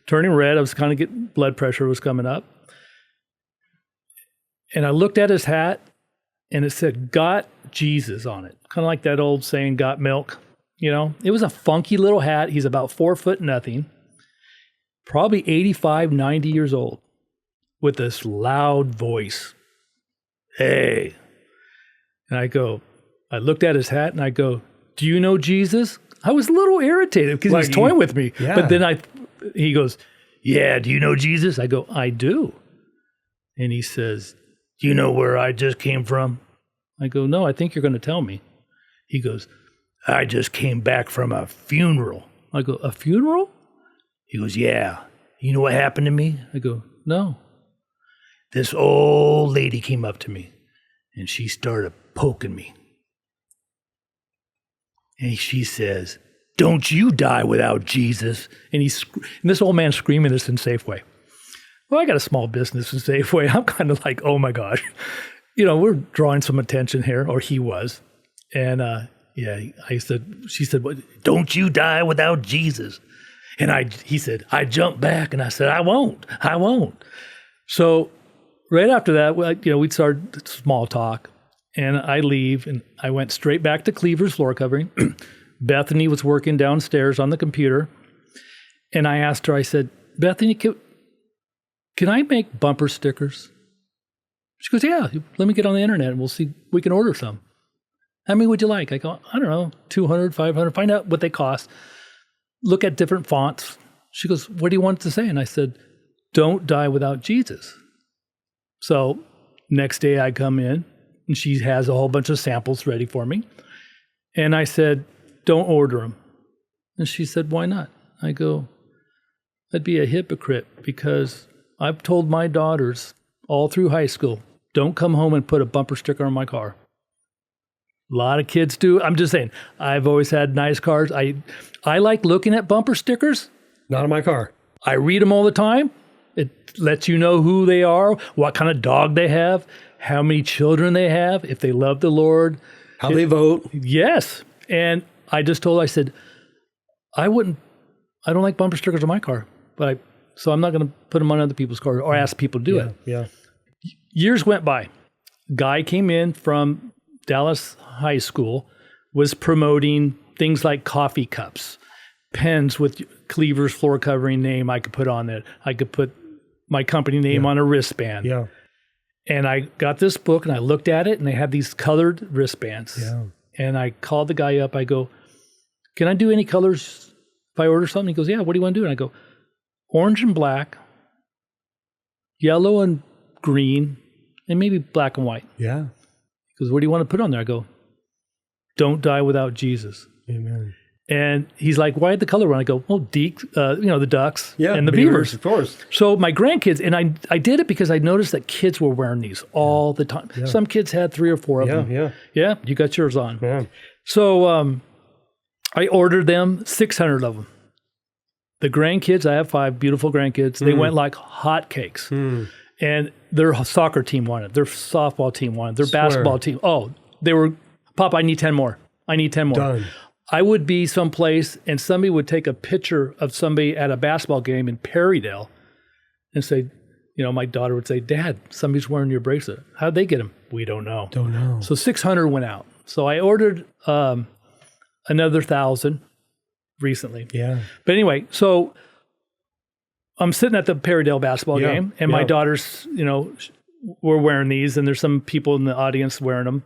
turning red. I was kind of getting, blood pressure was coming up. And I looked at his hat, and it said, "Got Jesus" on it. Kind of like that old saying, "Got milk." You know, it was a funky little hat. He's about 4 foot nothing, probably 85, 90 years old, with this loud voice. "Hey." And I looked at his hat and I go, "Do you know Jesus?" I was a little irritated because he was toying with me. Yeah. But then he goes, "Yeah, do you know Jesus?" I go, "I do." And he says, "Do you know where I just came from?" I go, "No, I think you're going to tell me." He goes, "I just came back from a funeral." I go, "A funeral?" He goes, "Yeah. You know what happened to me?" I go, "No." This old lady came up to me and she started poking me. And she says, "Don't you die without Jesus." And this old man screaming this in Safeway. Well, I got a small business in Safeway. I'm kind of like, oh my gosh, we're drawing some attention here, or he was. And she said, "What? Don't you die without Jesus." And he said, I jumped back and I said, I won't. So right after that, we'd started small talk, and I leave and I went straight back to Kliever's floor covering. Bethany was working downstairs on the computer, and I asked her, I said, "Bethany, can I make bumper stickers?" She goes, "Yeah, let me get on the internet and we'll see, we can order some." "How many would you like?" I go, "I don't know, 200, 500, find out what they cost. Look at different fonts." She goes, "What do you want it to say?" And I said, "Don't die without Jesus." So next day I come in and she has a whole bunch of samples ready for me. And I said, "Don't order them." And she said, "Why not?" I go, "I'd be a hypocrite because I've told my daughters all through high school, don't come home and put a bumper sticker on my car." A lot of kids do. I'm just saying, I've always had nice cars. I like looking at bumper stickers. Not on my car. I read them all the time. It lets you know who they are, what kind of dog they have, how many children they have, if they love the Lord. How they vote. Yes. And I just told her, I said, I don't like bumper stickers on my car, so I'm not going to put them on other people's cars or ask people to do it. Yeah. Years went by. Guy came in from Dallas High School, was promoting things like coffee cups, pens with Kliever's floor covering name I could put on it. I could put my company name on a wristband. Yeah. And I got this book and I looked at it and they had these colored wristbands. Yeah. And I called the guy up. I go, "Can I do any colors if I order something?" He goes, "Yeah, what do you want to do?" And I go, "Orange and black, yellow and green, and maybe black and white." Yeah. He goes, "What do you want to put on there?" I go, "Don't die without Jesus." Amen. And he's like, "Why the color one?" I go, "Well, the ducks and the beavers." Of course. So my grandkids, and I did it because I noticed that kids were wearing these all the time. Yeah. Some kids had 3 or 4 of them. Yeah. Yeah, you got yours on. Yeah. So I ordered them, 600 of them. The grandkids, I have 5 beautiful grandkids. They went like hotcakes. And their soccer team wanted, their softball team wanted, their basketball team. Oh, they were, "Pop, I need 10 more. I need 10 more. Done. I would be someplace and somebody would take a picture of somebody at a basketball game in Perrydale and say, my daughter would say, "Dad, somebody's wearing your bracelet." How'd they get them? We don't know. Don't know. So 600 went out. So I ordered another 1,000 recently. Yeah. But anyway, so I'm sitting at the Perrydale basketball game and my daughters, were wearing these and there's some people in the audience wearing them.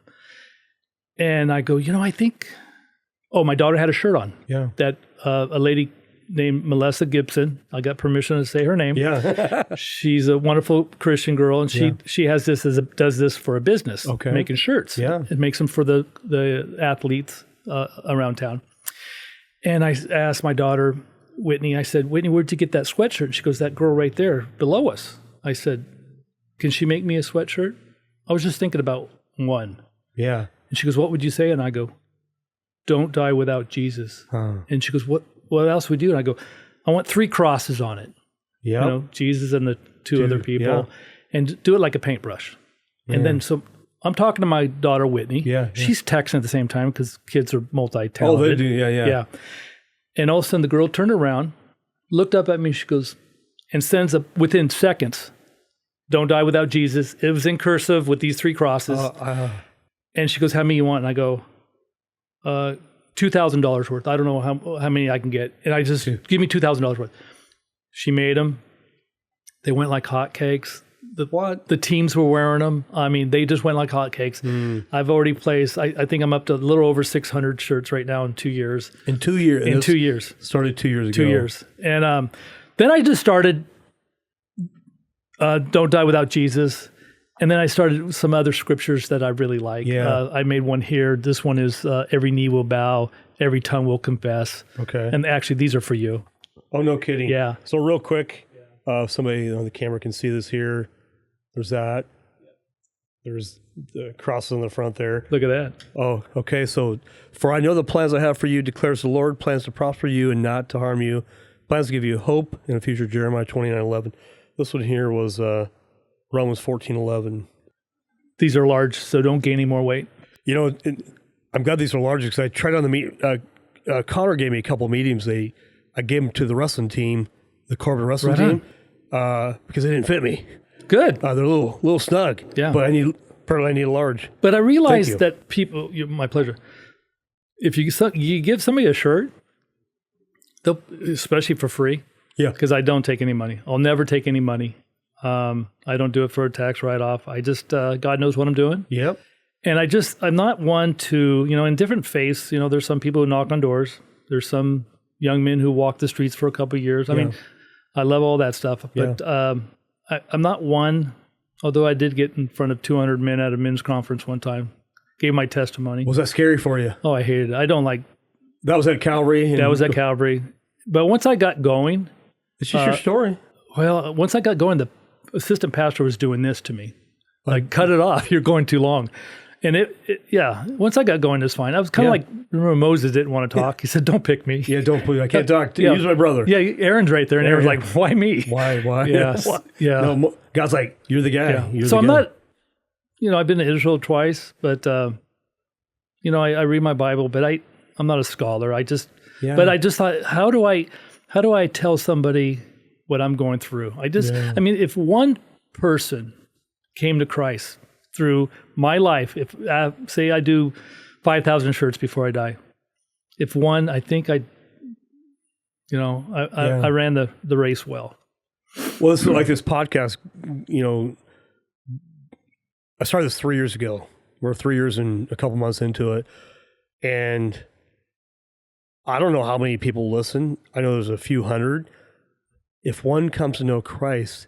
And I go, I think... Oh, my daughter had a shirt on that a lady named Melissa Gibson. I got permission to say her name. Yeah. She's a wonderful Christian girl, and she has this does this for a business, making shirts. Yeah, it makes them for the athletes around town. And I asked my daughter Whitney. I said, Whitney, where'd you get that sweatshirt? She goes, that girl right there below us. I said, can she make me a sweatshirt? I was just thinking about one. Yeah. And she goes, what would you say? And I go, don't die without Jesus. And she goes, what else would we do? And I go, I want 3 crosses on it. Yeah. You know, Jesus and the two other people. And do it like a paintbrush. And then so I'm talking to my daughter, Whitney. She's texting at the same time because kids are multi-talented. Oh, they do. Yeah. And all of a sudden the girl turned around, looked up at me, she goes, and sends up within seconds, don't die without Jesus. It was in cursive with these 3 crosses. And she goes, how many you want? And I go, $2,000 worth. I don't know how many I can get. And I just, give me $2,000 worth. She made them. They went like hotcakes. The teams were wearing them. I mean, they just went like hotcakes. I've already placed, I think I'm up to a little over 600 shirts right now in 2 years. In 2 years? In 2 years. Started 2 years ago. 2 years. And then I just started Don't Die Without Jesus. And then I started some other scriptures that I really like. I made one here. This one is every knee will bow, every tongue will confess. Okay. And actually, these are for you. Oh, no kidding. Yeah. So real quick, somebody on the camera can see this here. There's that. There's the crosses on the front there. Look at that. Oh, okay. So, for I know the plans I have for you, declares the Lord, plans to prosper you and not to harm you, plans to give you hope in the future, Jeremiah 29:11. This one here was Romans 14:11. These are large, so don't gain any more weight. You know, I'm glad these are large because I tried on the meet. Connor gave me a couple of mediums. I gave them to the wrestling team, the Corbin wrestling team, because they didn't fit me. Good. They're a little snug. Yeah. But I need a large. But I realized that people, my pleasure. If you give somebody a shirt, they'll, especially for free. Yeah. Because I don't take any money. I'll never take any money. I don't do it for a tax write-off. I just, God knows what I'm doing. Yep. And I'm not one to, in different faiths, there's some people who knock on doors. There's some young men who walk the streets for a couple of years. I mean, I love all that stuff. But I'm not one, although I did get in front of 200 men at a men's conference one time, gave my testimony. Was that scary for you? Oh, I hated it. I don't like. That was at Calvary? That was at Calvary. But once I got going. It's just your story. Well, once I got going, the assistant pastor was doing this to me. Like, cut it off. You're going too long. And once I got going, it was fine. I was kind of like, remember Moses didn't want to talk. He said, don't pick me. Yeah, don't put me. I can't talk. Use my brother. Yeah, Aaron's right there. And Aaron's like, why me? Why? Yeah. Yeah. No, God's like, you're the guy. Yeah. So I'm not, I've been to Israel twice, but, I read my Bible, but I'm not a scholar. But I just thought, how do I tell somebody what I'm going through? I mean, if one person came to Christ through my life, if say I do 5,000 shirts before I die, if one, I think I ran the race well. Well, it's like this podcast, I started this 3 years ago. We're 3 years and a couple months into it. And I don't know how many people listen. I know there's a few hundred. If one comes to know Christ,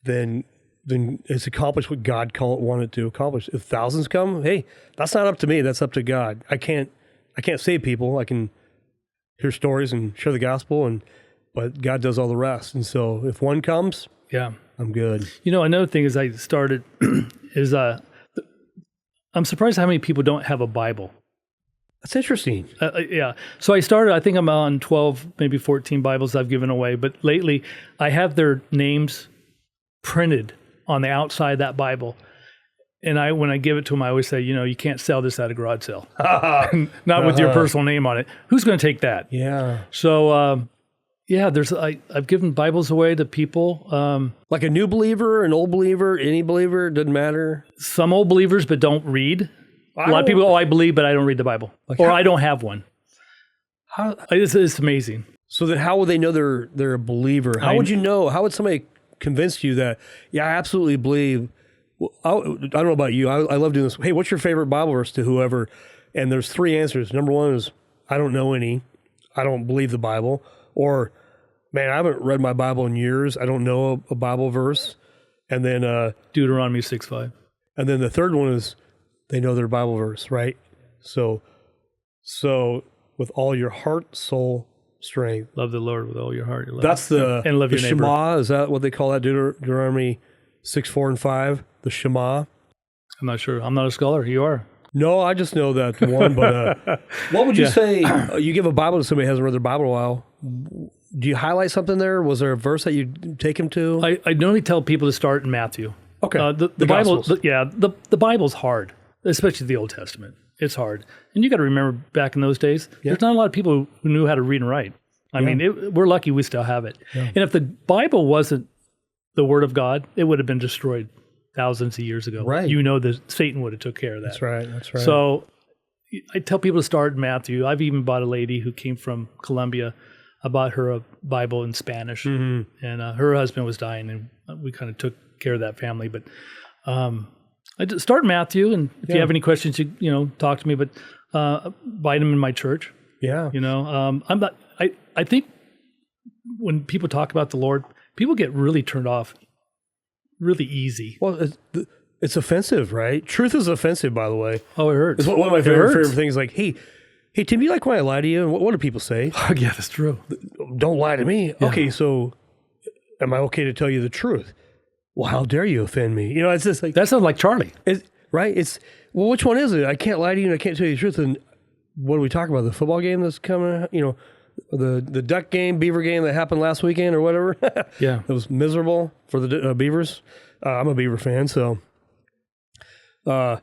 then it's accomplished what God wanted to accomplish. If thousands come, hey, that's not up to me. That's up to God. I can't save people. I can hear stories and share the gospel, but God does all the rest. And so if one comes, I'm good. Another thing is I started is I'm surprised how many people don't have a Bible. That's interesting. So I started, I think I'm on 12, maybe 14 Bibles I've given away. But lately, I have their names printed on the outside of that Bible. And when I give it to them, I always say, you can't sell this at a garage sale. Not with your personal name on it. Who's going to take that? Yeah. So, I've given Bibles away to people. Like a new believer, an old believer, any believer, doesn't matter. Some old believers, but don't read. A lot of people, I believe, but I don't read the Bible. I don't have one. It's amazing. So then how would they know they're a believer? How would you know? How would somebody convince you that, I absolutely believe? Well, I don't know about you. I love doing this. Hey, what's your favorite Bible verse to whoever? And there's 3 answers. Number 1 is, I don't know any. I don't believe the Bible. or, man, I haven't read my Bible in years. I don't know a Bible verse. And then Deuteronomy 6:5. And then the third one is they know their Bible verse, right? So with all your heart, soul, strength. Love the Lord with all your heart. That's the and love the your neighbor. Shema. Is that what they call that? Deuteronomy 6, 4, and 5. The Shema. I'm not sure. I'm not a scholar. You are. No, I just know that one. But what would you say? You give a Bible to somebody who hasn't read their Bible in a while. Do you highlight something there? Was there a verse that you take them to? I normally tell people to start in Matthew. Okay. The Bible. The Bible's hard, especially the Old Testament. It's hard. And you got to remember back in those days, there's not a lot of people who knew how to read and write. I mean, we're lucky we still have it. Yeah. And if the Bible wasn't the Word of God, it would have been destroyed thousands of years ago. Right. You know that Satan would have took care of that. That's right. That's right. So I tell people to start in Matthew. I've even bought a lady who came from Colombia. I bought her a Bible in Spanish. Mm-hmm. And her husband was dying, and we kind of took care of that family. But I just start in Matthew, and if you have any questions, you talk to me. But buy them in my church. Yeah. I'm not. I think when people talk about the Lord, people get really turned off really easy. Well, it's offensive, right? Truth is offensive, by the way. Oh, it hurts. It's one of my favorite things. Like, hey, Tim, you like when I lie to you? And what do people say? Oh, yeah, that's true. Don't lie to me. Yeah. Okay, so am I okay to tell you the truth? Well, how dare you offend me? It's just like... That sounds like Charlie. Right? Well, which one is it? I can't lie to you and I can't tell you the truth. And what do we talk about? The football game that's coming, the duck game, beaver game that happened last weekend or whatever. Yeah. It was miserable for the Beavers. I'm a Beaver fan, so... let's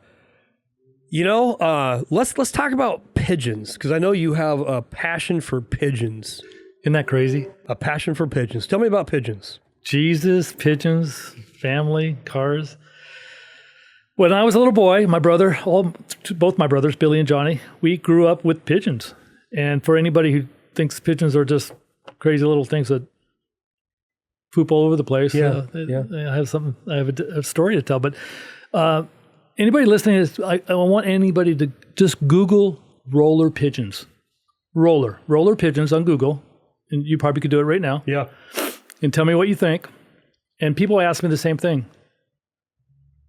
talk about pigeons, because I know you have a passion for pigeons. Isn't that crazy? A passion for pigeons. Tell me about pigeons. Jesus, pigeons, family, cars. When I was a little boy, my brother, both my brothers, Billy and Johnny, we grew up with pigeons. And for anybody who thinks pigeons are just crazy little things that poop all over the place, I have a story to tell. But anybody listening, I want anybody to just Google roller pigeons. Roller pigeons on Google. And you probably could do it right now. Yeah. And tell me what you think. And people ask me the same thing.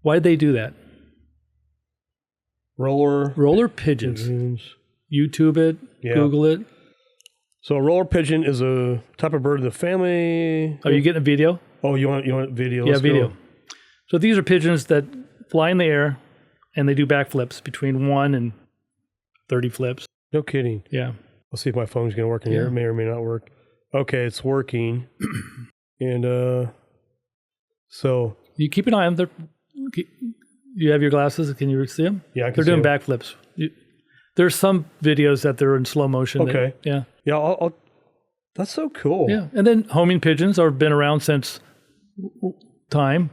Why did they do that? Roller pigeons. YouTube it, Google it. So a roller pigeon is a type of bird in the family. Are you getting a video? Oh, you want video? Let's video. Go. So these are pigeons that fly in the air and they do backflips between 1 and 30 flips. No kidding. Yeah. I'll see if my phone's going to work in here. It may or may not work. Okay, it's working. And so... You keep an eye on them. You have your glasses? Can you see them? Yeah, I can They're see doing them. backflips. There's some videos that they're in slow motion. Okay. Yeah. I'll that's so cool. Yeah. And then homing pigeons have been around since time.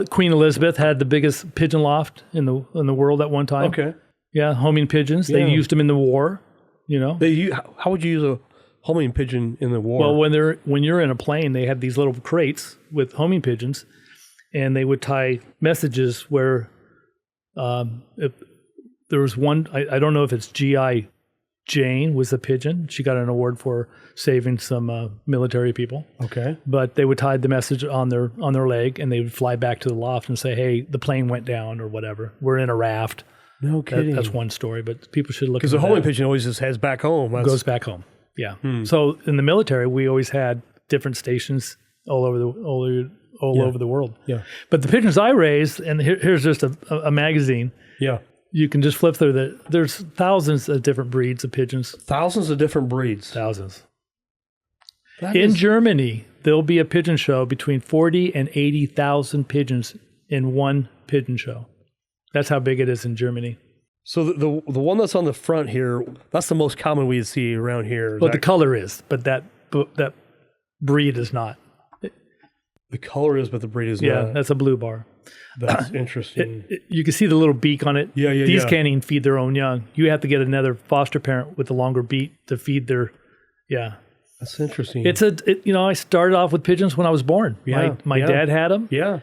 Queen Elizabeth had the biggest pigeon loft in the world at one time. Okay. Yeah, homing pigeons. Yeah. They used them in the war, How would you use a homing pigeon in the war? Well, when you're in a plane, they had these little crates with homing pigeons, and they would tie messages where if there was one, I don't know if it's G.I. Jane was the pigeon. She got an award for saving some military people. Okay. But they would tie the message on their leg, and they would fly back to the loft and say, hey, the plane went down or whatever. We're in a raft. No kidding. That's one story, but people should look at it. Because the homing pigeon always just heads back home. Goes back home. Yeah. So in the military, we always had different stations all over the world. Yeah. But the pigeons I raised, and here's just a magazine. Yeah. You can just flip through there's thousands of different breeds of pigeons. Thousands of different breeds. Thousands. In Germany, there'll be a pigeon show between 40 and 80,000 pigeons in one pigeon show. That's how big it is in Germany. So the one that's on the front here, that's the most common we see around here. Well, the color is, but that breed is not. The color is, but the breed is not. Yeah, that's a blue bar. That's interesting. You can see the little beak on it. Yeah. These can't even feed their own young. You have to get another foster parent with a longer beak to feed their, That's interesting. I started off with pigeons when I was born. Yeah. My dad had them. Yeah.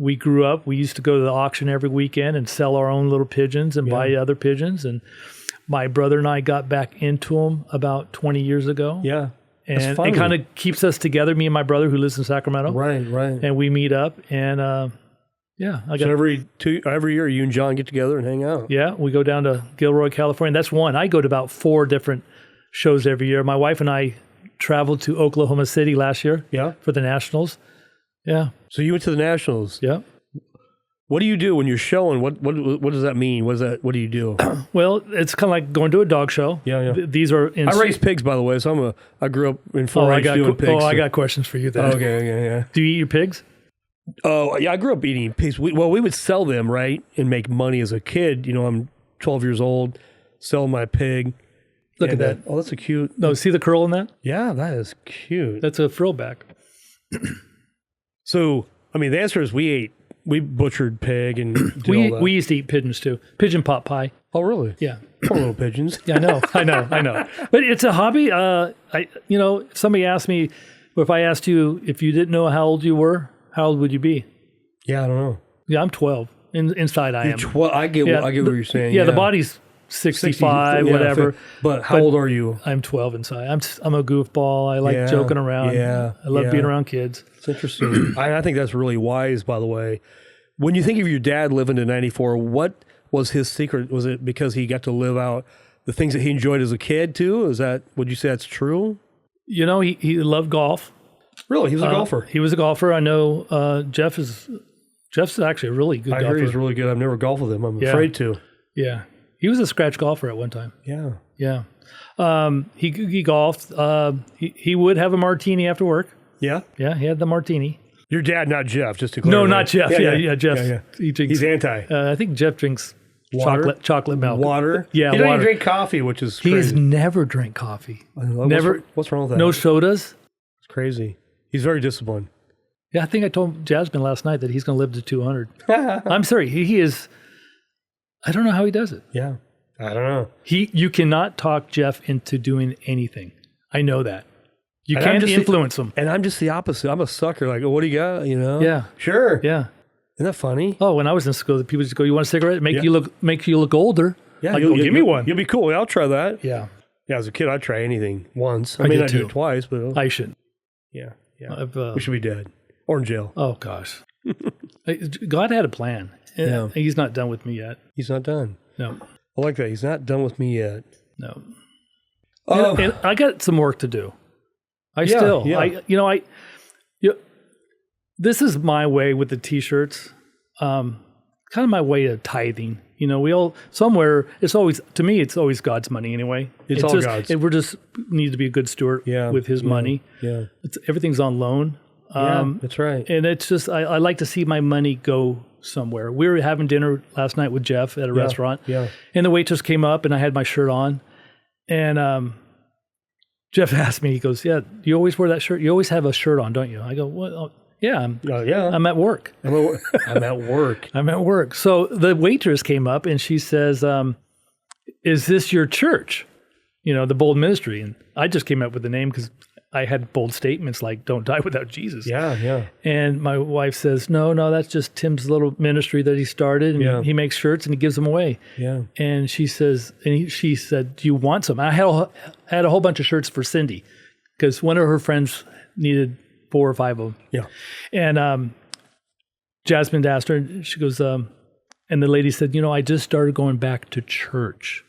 We grew up. We used to go to the auction every weekend and sell our own little pigeons and buy other pigeons. And my brother and I got back into them about 20 years ago. Yeah. And funny. it kind of keeps us together, me and my brother who lives in Sacramento. Right. And we meet up and So every year you and John get together and hang out. Yeah, we go down to Gilroy, California. That's one. I go to about 4 different shows every year. My wife and I traveled to Oklahoma City last year for the Nationals. Yeah. So you went to the Nationals. Yeah. What do you do when you're showing? What does that mean? What do you do? Well, it's kind of like going to a dog show. Yeah. These are. I raise pigs, by the way. So I grew up in 4-H doing pigs. I got questions for you then. Okay. Yeah. Do you eat your pigs? Oh yeah, I grew up eating pigs. We would sell them, right, and make money as a kid. You know, I'm 12 years old, sell my pig. Look at that. Oh, that's a cute. No, see the curl in that? Yeah, that is cute. That's a frill back. So, I mean, the answer is we butchered pig and did all that. We used to eat pigeons too. Pigeon pot pie. Oh, really? Yeah. Poor little pigeons. Yeah, I know. But it's a hobby. If somebody asked me, or if I asked you if you didn't know how old you were, how old would you be? Yeah, I don't know. Yeah, I'm 12. Inside I am. 12. I get what you're saying. Yeah, the body's 65, whatever. But how old are you? I'm 12 inside. I'm a goofball. I like joking around. Yeah. I love being around kids. It's interesting. I think that's really wise, by the way. When you think of your dad living to 94, what was his secret? Was it because he got to live out the things that he enjoyed as a kid too? Would you say that's true? You know, he loved golf. Really? He was a golfer? He was a golfer. I know Jeff's actually a really good golfer. I heard he's really good. I've never golfed with him. I'm afraid to. Yeah. He was a scratch golfer at one time. Yeah. Yeah. He golfed. He would have a martini after work. Yeah? Yeah, he had the martini. Your dad, not Jeff, just to clarify. No, not Jeff. Yeah, Jeff. Yeah. He drinks. He's anti. I think Jeff drinks Water? chocolate milk. Water? Yeah, he doesn't water. drink coffee, which is crazy. He's never drank coffee. Never. What's wrong with that? No sodas. It's crazy. He's very disciplined. Yeah, I think I told Jasmine last night that he's going to live to 200. I'm sorry. He is. I don't know how he does it. Yeah. I don't know. You cannot talk Jeff into doing anything. I know that. You can't influence him. And I'm just the opposite. I'm a sucker. Like, oh, what do you got? You know? Yeah. Sure. Yeah. Isn't that funny? Oh, when I was in school, people just go, "You want a cigarette? Make you look older." Yeah. I go, give me one. You'll be cool. I'll try that. Yeah. Yeah. As a kid, I'd try anything once. I may not do it twice, but I should. Yeah. We should be dead or in jail. Oh gosh. God had a plan. Yeah. He's not done with me yet. He's not done. No. I like that. He's not done with me yet. No. Oh. And I got some work to do. This is my way with the t-shirts. Kind of my way of tithing. You know, we all somewhere. It's always God's money anyway. It's all God's. We're just need to be a good steward with His money. Yeah, everything's on loan. That's right. And it's just I like to see my money go somewhere. We were having dinner last night with Jeff at a restaurant. Yeah, and the waitress came up and I had my shirt on, and Jeff asked me. He goes, "Yeah, you always wear that shirt. You always have a shirt on, don't you?" I go, "What? Oh, yeah, I'm at work. I'm at work. I'm at work." So the waitress came up and she says, "Is this your church? You know, the Bold Ministry?" And I just came up with the name because I had bold statements like "Don't die without Jesus." Yeah. And my wife says, "No, that's just Tim's little ministry that he started, and he makes shirts and he gives them away." Yeah. And she says, she said, "Do you want some?" And I had a whole bunch of shirts for Cindy because one of her friends needed 4 or 5 of them. Yeah. And Jasmine asked her, and she goes, and the lady said, "I just started going back to church."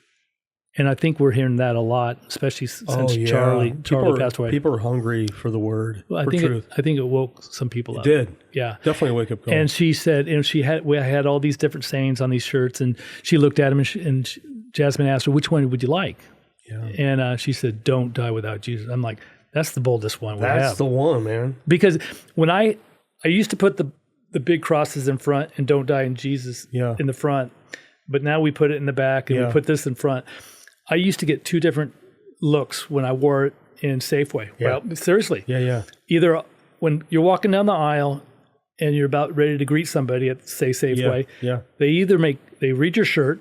And I think we're hearing that a lot, especially since Charlie passed away. People are hungry for the word, for truth. I think it woke some people up. It did. Yeah. Definitely a wake-up call. And she said, we had all these different sayings on these shirts, and she looked at them, and Jasmine asked her, "Which one would you like?" Yeah. And she said, "Don't die without Jesus." I'm like, that's the boldest one we have. That's the one, man. Because when I used to put the big crosses in front and "Don't die in Jesus" in the front, but now we put it in the back and we put this in front. I used to get 2 different looks when I wore it in Safeway. Yeah. Well, seriously. Yeah. Either when you're walking down the aisle and you're about ready to greet somebody at, say, Safeway, they read your shirt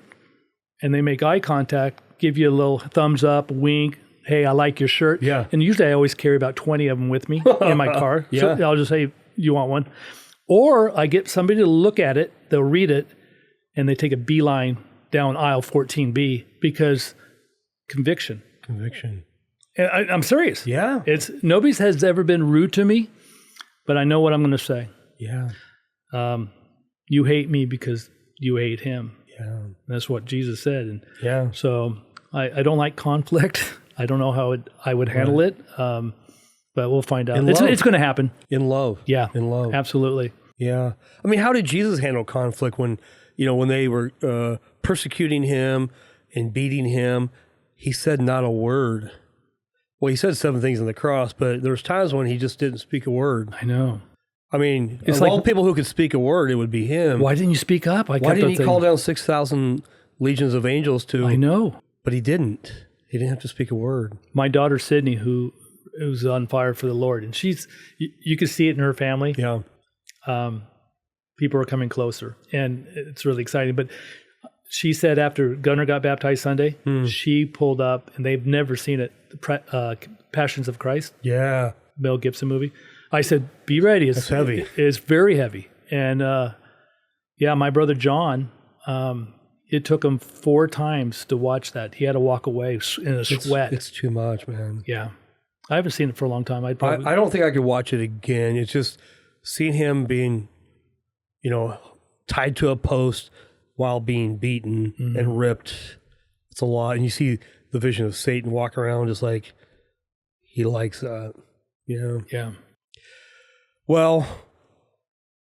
and they make eye contact, give you a little thumbs up, wink, "Hey, I like your shirt." Yeah. And usually I always carry about 20 of them with me in my car. Yeah. So I'll just say, "You want one?" Or I get somebody to look at it, they'll read it, and they take a beeline down aisle 14B because conviction. I'm serious. Yeah. Nobody has ever been rude to me, but I know what I'm going to say. Yeah. You hate me because you hate him. Yeah. That's what Jesus said. And Yeah. so I don't like conflict. I don't know how I would handle it, but we'll find out. It's going to happen. In love. Yeah. In love. Absolutely. Yeah. I mean, how did Jesus handle conflict when they were persecuting him and beating him? He said not a word. Well, he said 7 things on the cross, but there was times when he just didn't speak a word. I know. I mean, of all people who could speak a word, it would be him. Why didn't you speak up? Why didn't he call down 6,000 legions of angels to... I know. But he didn't. He didn't have to speak a word. My daughter, Sydney, who was on fire for the Lord, and you could see it in her family. Yeah. People are coming closer, and it's really exciting. But she said after Gunnar got baptized Sunday, she pulled up, and they've never seen it, Passions of Christ. Yeah. Mel Gibson movie. I said, be ready. It's heavy. It's very heavy. And my brother John, it took him 4 times to watch that. He had to walk away in a sweat. It's too much, man. Yeah. I haven't seen it for a long time. I don't think I could watch it again. It's just seeing him being, tied to a post while being beaten and ripped. It's a lot. And you see the vision of Satan walk around just like he likes that. Yeah. Well,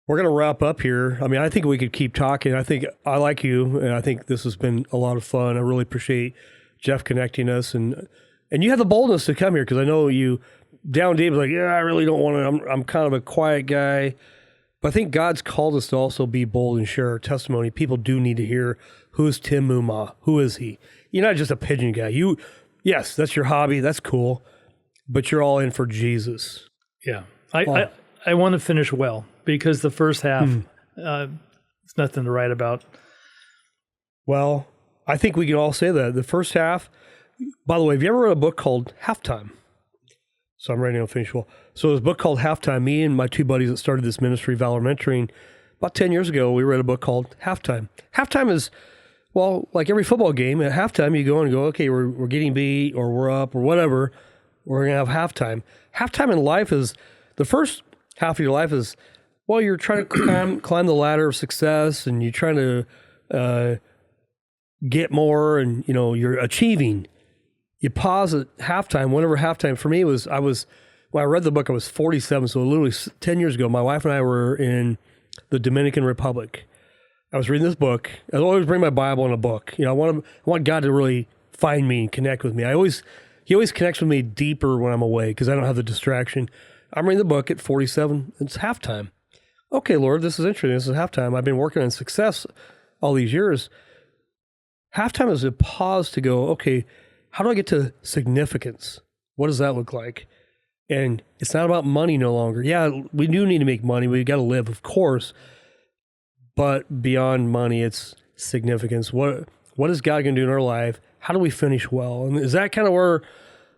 we're going to wrap up here. I mean, I think we could keep talking. I like you, and I think this has been a lot of fun. I really appreciate Jeff connecting us, and you have the boldness to come here because I know you down deep like, I really don't want to. I'm kind of a quiet guy, but I think God's called us to also be bold and share our testimony. People do need to hear, who is Tim Mumma? Who is he? You're not just a pigeon guy. Yes, that's your hobby. That's cool, but you're all in for Jesus. Yeah, I want to finish well because the first half, it's nothing to write about. Well, I think we can all say that. The first half, by the way, have you ever read a book called Halftime? So I'm writing on finish well. So there's a book called Halftime. Me and my 2 buddies that started this ministry, Valor Mentoring, about 10 years ago, we read a book called Halftime. Halftime is, well, like every football game, at halftime you go and go, okay, we're getting beat or we're up or whatever. We're going to have halftime. Halftime in life is, the first half of your life is, well, you're trying to climb the ladder of success and you're trying to get more and, you're achieving. You pause at halftime, whenever halftime for me was, when I read the book, I was 47. So literally 10 years ago, my wife and I were in the Dominican Republic. I was reading this book. I always bring my Bible and a book. I want God to really find me and connect with me. He always connects with me deeper when I'm away because I don't have the distraction. I'm reading the book at 47. It's halftime. Okay, Lord, this is interesting. This is halftime. I've been working on success all these years. Halftime is a pause to go, okay, how do I get to significance? What does that look like? And it's not about money no longer. Yeah, we do need to make money. We've got to live, of course. But beyond money, it's significance. What is God going to do in our life? How do we finish well? And is that kind of where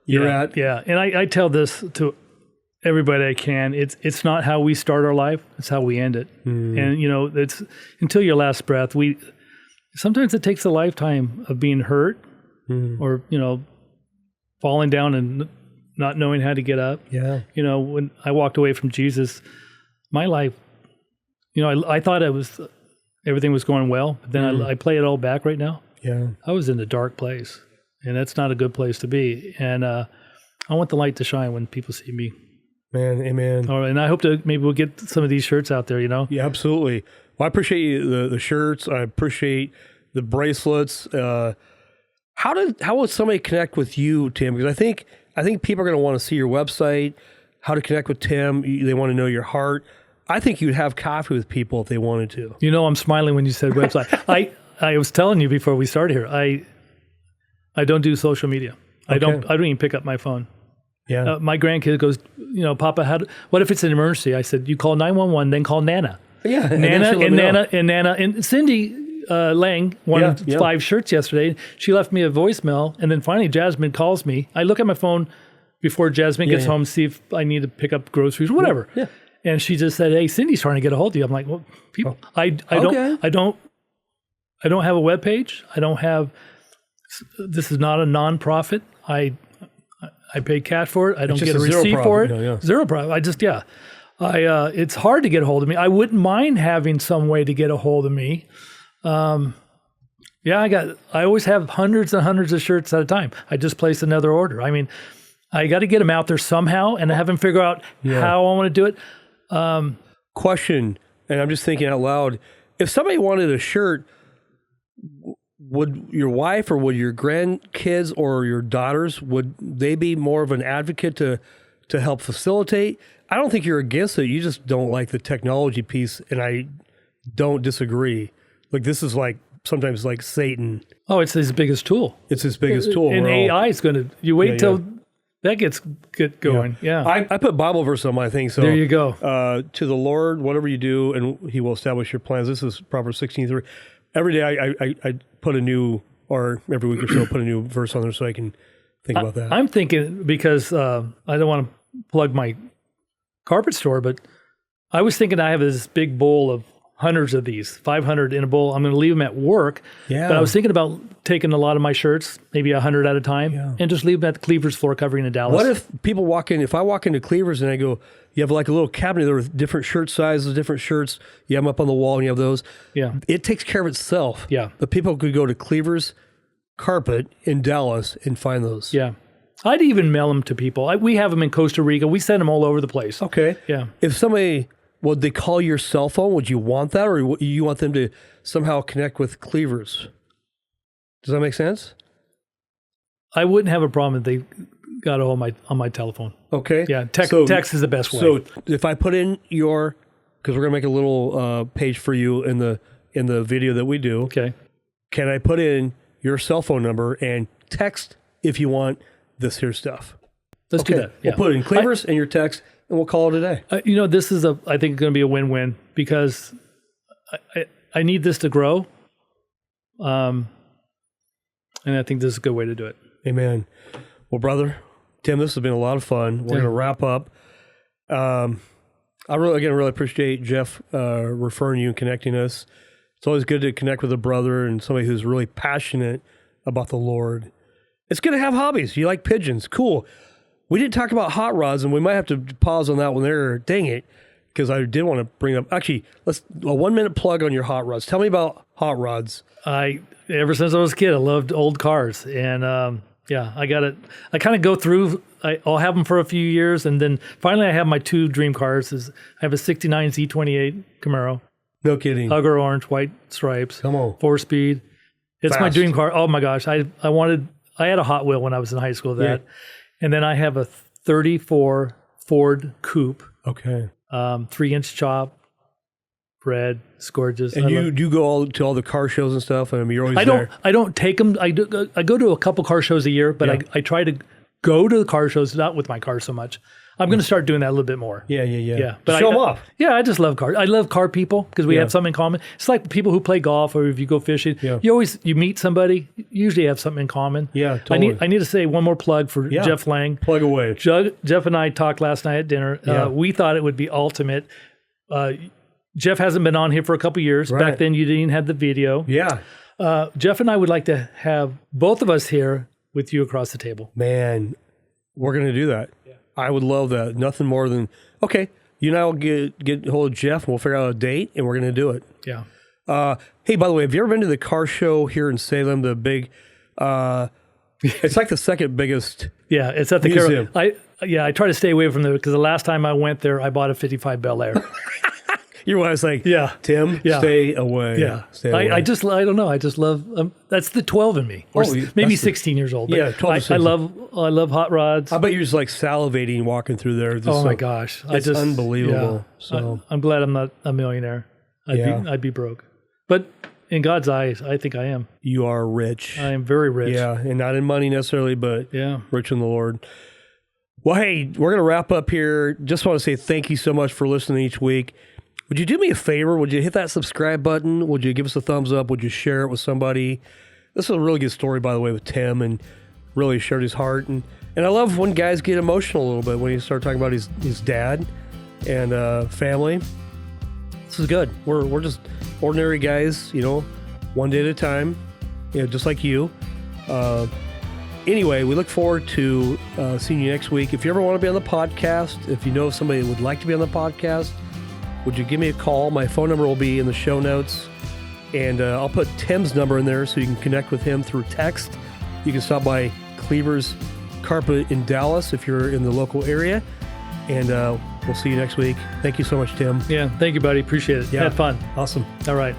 you're at? Yeah, and I tell this to everybody I can. It's not how we start our life; it's how we end it. And it's until your last breath. Sometimes it takes a lifetime of being hurt, or falling down and not knowing how to get up. Yeah. When I walked away from Jesus, my life, I thought everything was going well, but then I play it all back right now. Yeah. I was in a dark place, and that's not a good place to be. And I want the light to shine when people see me. Man, amen. All right, and I hope to maybe we'll get some of these shirts out there, Yeah, absolutely. Well, I appreciate the shirts. I appreciate the bracelets. How would somebody connect with you, Tim? Because I think people are going to want to see your website, how to connect with Tim. They want to know your heart. I think you'd have coffee with people if they wanted to. I'm smiling when you said website. I was telling you before we started here, I don't do social media. Okay. I don't even pick up my phone. Yeah. My grandkid goes, Papa, what if it's an emergency? I said, you call 911, then call Nana. Yeah. Nana and Cindy Lang wanted 5 shirts yesterday. She left me a voicemail, and then finally Jasmine calls me. I look at my phone before Jasmine gets home, see if I need to pick up groceries, whatever. Yeah. And she just said, "Hey, Cindy's trying to get a hold of you." I'm like, "Well, people, I don't have a webpage. I don't have. This is not a nonprofit. I I pay cash for it. I don't just get a a zero receipt for it. profit, yeah. Zero profit. It's hard to get a hold of me. I wouldn't mind having some way to get a hold of me. I always have hundreds and hundreds of shirts at a time. I just place another order. I mean, I got to get them out there somehow, and I haven't figured out how I want to do it. Question, and I'm just thinking out loud. If somebody wanted a shirt, would your wife or would your grandkids or your daughters, would they be more of an advocate to help facilitate? I don't think you're against it. You just don't like the technology piece, and I don't disagree. Like, this is like sometimes like Satan. Oh, it's his biggest tool. It's his biggest tool. And AI is going to, you wait till that gets going. Yeah. I put Bible verse on my thing. So there you go. To the Lord, whatever you do, and he will establish your plans. This is Proverbs 16:3. Every day I put a new, or every week or so, put a new verse on there so I can think about that. I'm thinking, because I don't want to plug my carpet store, but I was thinking I have this big bowl of hundreds of these, 500 in a bowl. I'm going to leave them at work. Yeah. But I was thinking about taking a lot of my shirts, maybe 100 at a time, and just leave them at the Kliever's floor covering in Dallas. What if people walk in, if I walk into Kliever's and I go, you have like a little cabinet there with different shirt sizes, different shirts, you have them up on the wall and you have those. Yeah. It takes care of itself. Yeah. But people could go to Kliever's Carpet in Dallas and find those. Yeah. I'd even mail them to people. We have them in Costa Rica. We send them all over the place. Okay. Yeah. If somebody, would they call your cell phone? Would you want that, or would you want them to somehow connect with Kliever's? Does that make sense? I wouldn't have a problem if they got a hold on my telephone. Okay. Yeah. Text is the best way. So if I put in your, because we're gonna make a little page for you in the video that we do. Okay. Can I put in your cell phone number and text if you want this here stuff? Let's do that. Yeah. We'll put it in Kliever's and your text, and we'll call it a day. This is I think going to be a win-win, because I need this to grow. And I think this is a good way to do it. Amen. Well, brother, Tim, this has been a lot of fun. We're going to wrap up. I really appreciate Jeff referring you and connecting us. It's always good to connect with a brother and somebody who's really passionate about the Lord. It's good to have hobbies. You like pigeons. Cool. We didn't talk about hot rods, and we might have to pause on that one there. Dang it. Because I did want to bring up, actually, let's a 1-minute plug on your hot rods. Tell me about hot rods. Ever since I was a kid, I loved old cars. And I got it. I kind of go through, I'll have them for a few years. And then finally I have my 2 dream cars. I have a 69 Z28 Camaro. No kidding. Hugger orange, white stripes. Come on. 4-speed. It's my dream car. Oh my gosh. I had a Hot Wheel when I was in high school of that. Yeah. And then I have a 34 Ford Coupe. Okay. 3-inch chop. Red. It's gorgeous. And you do go to all the car shows and stuff? I mean, you're always there. I don't take them. I go to a couple car shows a year, but I try to go to the car shows, not with my car so much. I'm going to start doing that a little bit more. Yeah. But show them off. Yeah, I just love cars. I love car people because we have something in common. It's like people who play golf, or if you go fishing, you meet somebody, you usually have something in common. Yeah, totally. I need to say one more plug for Jeff Lang. Plug away. Jeff and I talked last night at dinner. We thought it would be ultimate. Jeff hasn't been on here for a couple years. Right. Back then, you didn't have the video. Yeah. Jeff and I would like to have both of us here with you across the table. Man, we're going to do that. Yeah. I would love that. Nothing more than, okay, you and I will get hold of Jeff, and we'll figure out a date, and we're going to do it. Yeah. Hey, by the way, have you ever been to the car show here in Salem, the big, it's like the second biggest Yeah, it's at the museum. I try to stay away from there, because the last time I went there, I bought a 55 Bel Air. Your wife's like, Tim, stay away. Yeah. Stay away. I don't know. I just love, that's the 12 in me. Or maybe 16 years old. But 12 to 16. I love hot rods. I bet you're just like salivating walking through there. My gosh. It's unbelievable. Yeah. So I'm glad I'm not a millionaire. I'd be broke. But in God's eyes, I think I am. You are rich. I am very rich. Yeah, and not in money necessarily, but rich in the Lord. Well, hey, we're going to wrap up here. Just want to say thank you so much for listening each week. Would you do me a favor? Would you hit that subscribe button? Would you give us a thumbs up? Would you share it with somebody? This is a really good story, by the way, with Tim, and really shared his heart. And I love when guys get emotional a little bit when you start talking about his dad and family. This is good. We're just ordinary guys, one day at a time, just like you. Anyway, we look forward to seeing you next week. If you ever want to be on the podcast, if you know somebody who would like to be on the podcast, would you give me a call? My phone number will be in the show notes. And I'll put Tim's number in there so you can connect with him through text. You can stop by Kliever's Carpet in Dallas if you're in the local area. And we'll see you next week. Thank you so much, Tim. Yeah, thank you, buddy. Appreciate it. Yeah. Had fun. Awesome. All right.